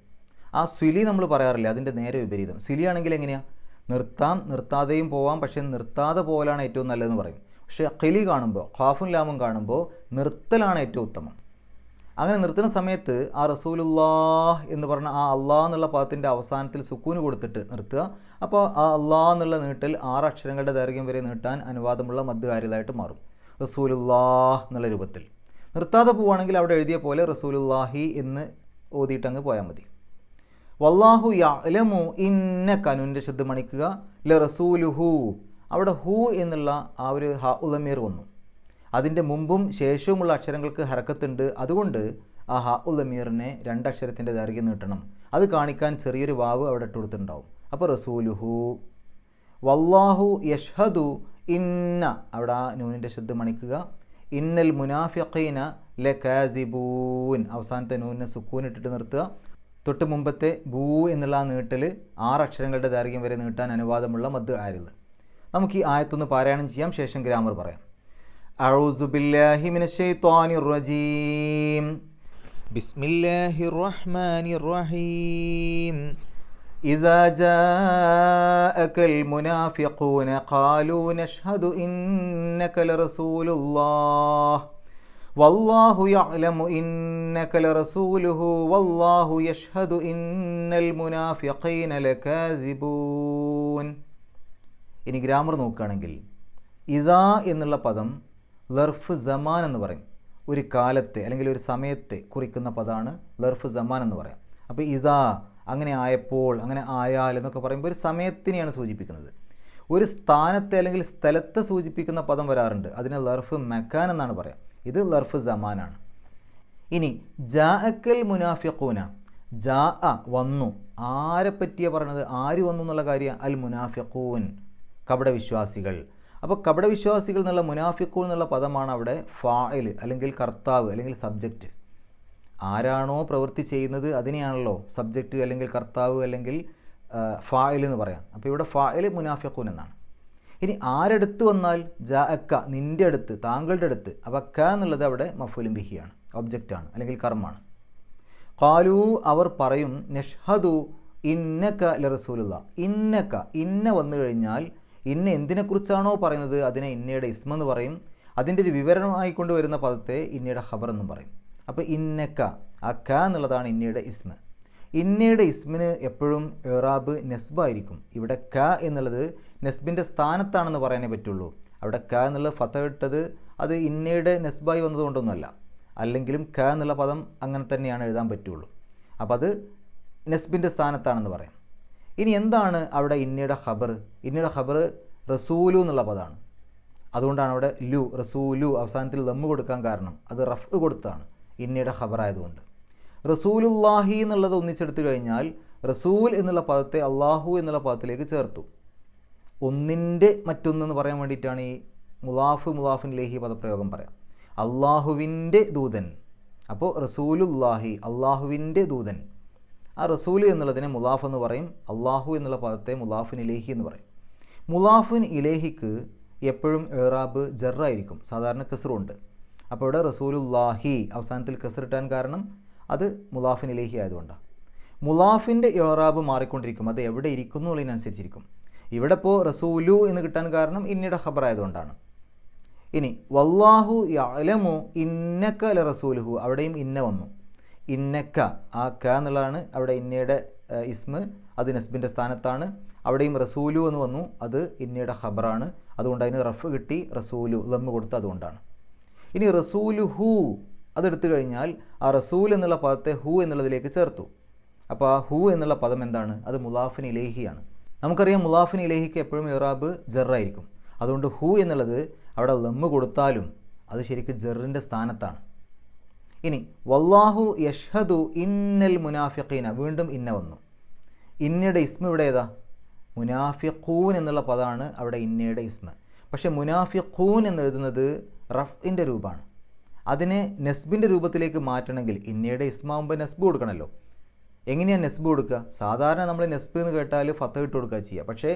ആ സ്വിലി നമ്മൾ പറയാറില്ല, അതിൻ്റെ നേരെ വിപരീതം. സ്വിലി ആണെങ്കിൽ എങ്ങനെയാണ്? നിർത്താം, നിർത്താതെയും പോവാം, പക്ഷെ നിർത്താതെ പോകലാണ് ഏറ്റവും നല്ലതെന്ന് പറയും. പക്ഷേ ഖിലി കാണുമ്പോൾ, ഖാഫും ലാമും കാണുമ്പോൾ നിർത്തലാണ് ഏറ്റവും ഉത്തമം. അങ്ങനെ നിർത്തുന്ന സമയത്ത് ആ റസൂലുള്ളാഹ് എന്ന് പറഞ്ഞ ആ അള്ളാഹ് എന്നുള്ള പദത്തിൻ്റെ അവസാനത്തിൽ സുക്കൂന് കൊടുത്തിട്ട് നിർത്തുക. അപ്പോൾ ആ അള്ളാഹ് എന്നുള്ള നീട്ടൽ 6 അക്ഷരങ്ങളുടെ ദൈർഘ്യം വരെ നീട്ടാൻ അനുവാദമുള്ള മദ്ദുകാരികളായിട്ട് മാറും. റസൂലുള്ളാഹ് എന്നുള്ള രൂപത്തിൽ. നിർത്താതെ പോവുകയാണെങ്കിൽ അവിടെ എഴുതിയ പോലെ റസൂലുള്ളാഹി എന്ന് ഓതിയിട്ടങ്ങ് പോയാൽ മതി. വല്ലാഹു യഅലമു ഇന്നക, നൂനിൻ്റെ ശബ്ദം മണിക്കുക, ല റസൂലുഹു. അവിടെ ഹു എന്നുള്ള ആ ഒരു ഹ ഉലമീർ വന്നു. അതിൻ്റെ മുമ്പും ശേഷവുമുള്ള അക്ഷരങ്ങൾക്ക് ഹരക്കത്തുണ്ട്. അതുകൊണ്ട് ആ ഹ ഉലമീറിനെ 2 അക്ഷരത്തിൻ്റെ ദൈർഘ്യം നീട്ടണം. അത് കാണിക്കാൻ ചെറിയൊരു വാവ് അവിടെ ഇട്ട് കൊടുത്തിട്ടുണ്ടാവും. അപ്പോൾ റസൂലുഹു. വല്ലാഹു യഷ്ഹദു ഇന്ന, അവിടെ ആ നൂനിൻ്റെ ശബ്ദം മണിക്കുക, ഇന്നൽ മുനാഫിഖീന ലകാദിബൂൻ. അവസാനത്തെ നൂനിനെ സുക്കൂൻ ഇട്ടിട്ട് നിർത്തുക. തൊട്ട് മുമ്പത്തെ ബൂ എന്നുള്ള ആ നീട്ടൽ 6 അക്ഷരങ്ങളുടെ ദൈർഘ്യം വരെ നീട്ടാൻ അനുവാദമുള്ള മദ് ആരിൽ. നമുക്ക് ഈ ആയത്തൊന്ന് പാരായണം ചെയ്യാം, ശേഷം ഗ്രാമർ പറയാം. അഊസു ബില്ലാഹി മിനശ് ശൈത്വാനിർ റജീം. ബിസ്മില്ലാഹിർ റഹ്മാനിർ റഹീം. ഇദാ ജാഅകൽ മുനാഫിഖൂന ഖാലൂ നഷ്ഹദു ഇന്നക ലറസൂലുള്ളാഹ് വല്ലാഹു യഅലമു ഇന്നക ലറസൂലുഹു വല്ലാഹു യഷ്ഹദു ഇന്നൽ മുനാഫിഖീന ലകാദിബൂൻ. ഇനി ഗ്രാമർ നോക്കുകയാണെങ്കിൽ ഇദാ എന്നുള്ള പദം ലർഫ് സമാൻ എന്ന് പറയും. ഒരു കാലത്തെ അല്ലെങ്കിൽ ഒരു സമയത്തെ കുറിക്കുന്ന പദമാണ് ലർഫ് സമാൻ എന്ന് പറയാം. അപ്പോൾ ഇദാ, അങ്ങനെ ആയപ്പോൾ, അങ്ങനെ ആയാൽ എന്നൊക്കെ പറയുമ്പോൾ ഒരു സമയത്തിനെയാണ് സൂചിപ്പിക്കുന്നത്. ഒരു സ്ഥാനത്തെ അല്ലെങ്കിൽ സ്ഥലത്തെ സൂചിപ്പിക്കുന്ന പദം വരാറുണ്ട്, അതിന് ലർഫ് മക്കാൻ എന്നാണ് പറയാം. ഇത് ലർഫ് സമാനാണ്. ഇനി ജാഅക്കൽ മുനാഫിഖൂന, ജാ വന്നു. ആരെ പറ്റിയാണ് പറഞ്ഞത്? ആര് വന്നു എന്നുള്ള കാര്യം? അൽ മുനാഫിഖൂൻ, കപടവിശ്വാസികൾ. അപ്പോൾ കപടവിശ്വാസികൾ എന്നുള്ള മുനാഫിഖൂൻ എന്നുള്ള പദമാണ് അവിടെ ഫാഇൽ അല്ലെങ്കിൽ കർത്താവ് അല്ലെങ്കിൽ സബ്ജക്റ്റ്. ആരാണോ പ്രവൃത്തി ചെയ്യുന്നത് അതിനെയാണല്ലോ സബ്ജക്റ്റ് അല്ലെങ്കിൽ കർത്താവ് അല്ലെങ്കിൽ ഫാഇൽ എന്ന് പറയാം. അപ്പോൾ ഇവിടെ ഫാഇൽ മുനാഫിഖൂൻ എന്നാണ്. ഇനി ആരെടുത്ത് വന്നാൽ ജാഅക്ക, നിൻ്റെ അടുത്ത്, താങ്കളുടെ അടുത്ത്. അപ്പോൾ ക എന്നുള്ളത് അവിടെ മഫ്ഊലുൻ ബിഹിയാണ്, ഒബ്ജക്റ്റാണ് അല്ലെങ്കിൽ കർമ്മാണ്. ഖാലൂ, അവർ പറയും, നഷ്ഹദു ഇന്നക ലറസൂലുള്ളാഹ്. ഇന്നക, ഇന്ന വന്നു കഴിഞ്ഞാൽ ഇന്ന എന്തിനെക്കുറിച്ചാണോ പറയുന്നത് അതിനെ ഇന്നയുടെ ഇസ്മെന്ന് പറയും. അതിൻ്റെ ഒരു വിവരണമായിക്കൊണ്ട് വരുന്ന പദത്തെ ഇന്നയുടെ ഖബർ എന്നും പറയും. അപ്പോൾ ഇന്നക, ആ ക എന്നുള്ളതാണ് ഇന്നയുടെ ഇസ്മ്. ഇന്നയുടെ ഇസ്മിന് എപ്പോഴും ഇറാബ് നെസ്ബായിരിക്കും. ഇവിടെ ക എന്നുള്ളത് നെസ്ബിൻ്റെ സ്ഥാനത്താണെന്ന് പറയാനേ പറ്റുള്ളൂ. അവിടെ ക എന്നുള്ളത് ഫത ഇട്ടത് അത് ഇന്നയുടെ നെസ്ബായി വന്നതുകൊണ്ടൊന്നുമല്ല. അല്ലെങ്കിലും ക എന്നുള്ള പദം അങ്ങനെ തന്നെയാണ് എഴുതാൻ പറ്റുള്ളൂ. അപ്പോൾ അത് നെസ്ബിൻ്റെ സ്ഥാനത്താണെന്ന് പറയാം. ഇനി എന്താണ് അവിടെ ഇന്നയുടെ ഖബർ? ഇന്നയുടെ ഖബർ റസൂലു എന്നുള്ള പദമാണ്. അതുകൊണ്ടാണ് അവിടെ ലു, റസൂലു അവസാനത്തിൽ ദമ്മ് കൊടുക്കാൻ കാരണം. അത് റഫ് കൊടുത്താണ് ഇന്നയുടെ ഖബറായതുകൊണ്ട്. റസൂലുള്ളാഹി എന്നുള്ളത് ഒന്നിച്ചെടുത്തു കഴിഞ്ഞാൽ റസൂൽ എന്നുള്ള പദത്തെ അള്ളാഹു എന്നുള്ള പദത്തിലേക്ക് ചേർത്തു. ഒന്നിൻ്റെ മറ്റൊന്നെന്ന് പറയാൻ വേണ്ടിയിട്ടാണ് ഈ മുലാഫിൻ ലേഹി പദപ്രയോഗം പറയാം. അള്ളാഹുവിൻ്റെ ദൂതൻ, അപ്പോൾ റസൂലുല്ലാഹി അള്ളാഹുവിൻ്റെ ദൂതൻ. ആ റസൂല് എന്നുള്ളതിനെ മുലാഫ് എന്ന് പറയും, അള്ളാഹു എന്നുള്ള പദത്തെ മുലാഫിൻ ഇലേഹി എന്ന് പറയും. മുലാഫിൻ ഇലേഹിക്ക് എപ്പോഴും ഇറാബ് ജറായിരിക്കും, സാധാരണ കസ്റുണ്ട്. അപ്പോൾ ഇവിടെ റസൂലുല്ലാഹി അവസാനത്തിൽ കസ്റിട്ടാൻ കാരണം അത് മുലാഫിൻ ഇലേഹി ആയതുകൊണ്ടാണ്. മുലാഫിൻ്റെ ഇറാബ് മാറിക്കൊണ്ടിരിക്കും, അത് എവിടെ ഇരിക്കുന്നു എന്നുള്ളതിനനുസരിച്ചിരിക്കും. ഇവിടെ ഇപ്പോൾ റസൂലു എന്ന് കിട്ടാൻ കാരണം ഇന്നയുടെ ഖബർ ആയതുകൊണ്ടാണ്. ഇനി വല്ലാഹു യഅലമു ഇന്നക ലറസൂലുഹു, അവിടെയും ഇന്ന വന്നു. ഇന്നക്ക, ആ ക എന്നുള്ളതാണ് അവിടെ ഇന്നയുടെ ഇസ്മ്, അത് നസ്ബിൻ്റെ സ്ഥാനത്താണ്. അവിടെയും റസൂലു എന്ന് വന്നു, അത് ഇന്നയുടെ ഖബറാണ്. അതുകൊണ്ട് അതിന് റഫ് കിട്ടി, റസൂലു ദമ്മ് കൊടുത്ത്, അതുകൊണ്ടാണ്. ഇനി റസൂലുഹു അതെടുത്തു കഴിഞ്ഞാൽ ആ റസൂൽ എന്നുള്ള പദത്തെ ഹു എന്നുള്ളതിലേക്ക് ചേർത്തു. അപ്പോൾ ആ ഹു എന്നുള്ള പദം എന്താണ്? അത് മുലാഫിൻ ഇലേഹിയാണ്. നമുക്കറിയാം മുലാഫിൻ ഇലേഹിക്ക് എപ്പോഴും ഇറാബ് ജറായിരിക്കും. അതുകൊണ്ട് ഹു എന്നുള്ളത് അവിടെ ദമ്മ് കൊടുത്താലും അത് ശരിക്കും ജറിൻ്റെ സ്ഥാനത്താണ്. ഇനി വല്ലാഹു യഷ്ഹദു ഇന്നൽ മുനാഫിഖീന, വീണ്ടും ഇന്ന വന്നു. ഇന്നയുടെ ഇസ്മ ഇവിടെ ഏതാ? മുനാഫിഖൂൻ എന്നുള്ള പദമാണ് അവിടെ ഇന്നയുടെ ഇസ്മ. പക്ഷേ മുനാഫിഖൂൻ എന്നെഴുതുന്നത് റഫ്ഇൻ്റെ രൂപമാണ്. അതിനെ നെസ്ബിൻ്റെ രൂപത്തിലേക്ക് മാറ്റണമെങ്കിൽ ഇന്നയുടെ ഇസ്മാവുമ്പോൾ നെസ്ബ് കൊടുക്കണമല്ലോ. എങ്ങനെയാണ് നെസ്ബ് കൊടുക്കുക? സാധാരണ നമ്മൾ നെസ്ബ് എന്ന് കേട്ടാൽ ഫത്ത് ഇട്ട് കൊടുക്കുക ചെയ്യുക. പക്ഷേ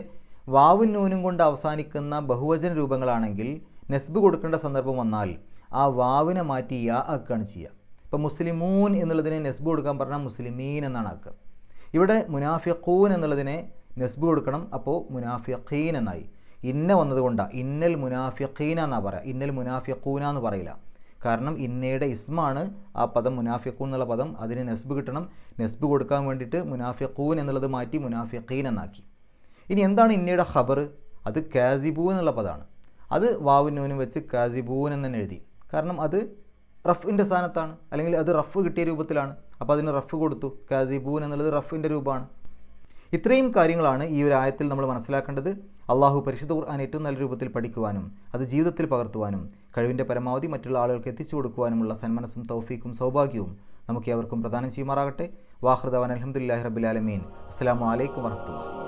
വാവും നൂനും കൊണ്ട് അവസാനിക്കുന്ന ബഹുവചന രൂപങ്ങളാണെങ്കിൽ നെസ്ബ് കൊടുക്കേണ്ട സന്ദർഭം വന്നാൽ ആ വാവിനെ മാറ്റി യാ ആക്കുകയാണ് ചെയ്യുക. ഇപ്പോൾ മുസ്ലിമൂൻ എന്നുള്ളതിനെ നെസ്ബ് കൊടുക്കാൻ പറഞ്ഞാൽ മുസ്ലിമീൻ എന്നാണ് ആക്കുക. ഇവിടെ മുനാഫിഖൂൻ എന്നുള്ളതിനെ നെസ്ബ് കൊടുക്കണം, അപ്പോൾ മുനാഫിഖീൻ എന്നായി. ഇന്ന വന്നതുകൊണ്ടാണ് ഇന്നൽ മുനാഫിഖീന എന്നാണ് പറയുക, ഇന്നൽ മുനാഫിഖൂന എന്ന് പറയില്ല. കാരണം ഇന്നയുടെ ഇസ്മാണ് ആ പദം, മുനാഫിഖൂൻ എന്നുള്ള പദം, അതിന് നെസ്ബ് കിട്ടണം. നെസ്ബ് കൊടുക്കാൻ വേണ്ടിയിട്ട് മുനാഫിഖൂൻ എന്നുള്ളത് മാറ്റി മുനാഫിഖീൻ എന്നാക്കി. ഇനി എന്താണ് ഇന്നയുടെ ഖബർ? അത് കാസിബൂൻ എന്നുള്ള പദമാണ്. അത് വാവും നൂനും വെച്ച് കാസിബൂൻ എന്ന് തന്നെ എഴുതി. കാരണം അത് റഫിൻ്റെ സ്ഥാനത്താണ്, അല്ലെങ്കിൽ അത് റഫ് കിട്ടിയ രൂപത്തിലാണ്. അപ്പോൾ അതിന് റഫ് കൊടുത്തു. കാസിബൂൻ എന്നുള്ളത് റഫിൻ്റെ രൂപമാണ്. ഇത്രയും കാര്യങ്ങളാണ് ഈ ഒരു ആയത്തിൽ നമ്മൾ മനസ്സിലാക്കേണ്ടത്. അള്ളാഹു പരിശുദ്ധ ഖുർആൻ ഏറ്റവും നല്ല രൂപത്തിൽ പഠിക്കുവാനും അത് ജീവിതത്തിൽ പകർത്തുവാനും കഴിവിൻ്റെ പരമാവധി മറ്റുള്ള ആളുകൾക്ക് എത്തിച്ചു കൊടുക്കുവാനുമുള്ള സന്മനസ്സും തൗഫീക്കും സൗഭാഗ്യവും നമുക്ക് ഏവർക്കും പ്രദാനം ചെയ്യുമാറാകട്ടെ. വാഹൃദവാൻ അൽഹംദുലില്ലാഹി റബ്ബിൽ ആലമീൻ. അസ്സലാമു അലൈക്കും വറഹ്മത്തുള്ളാഹി.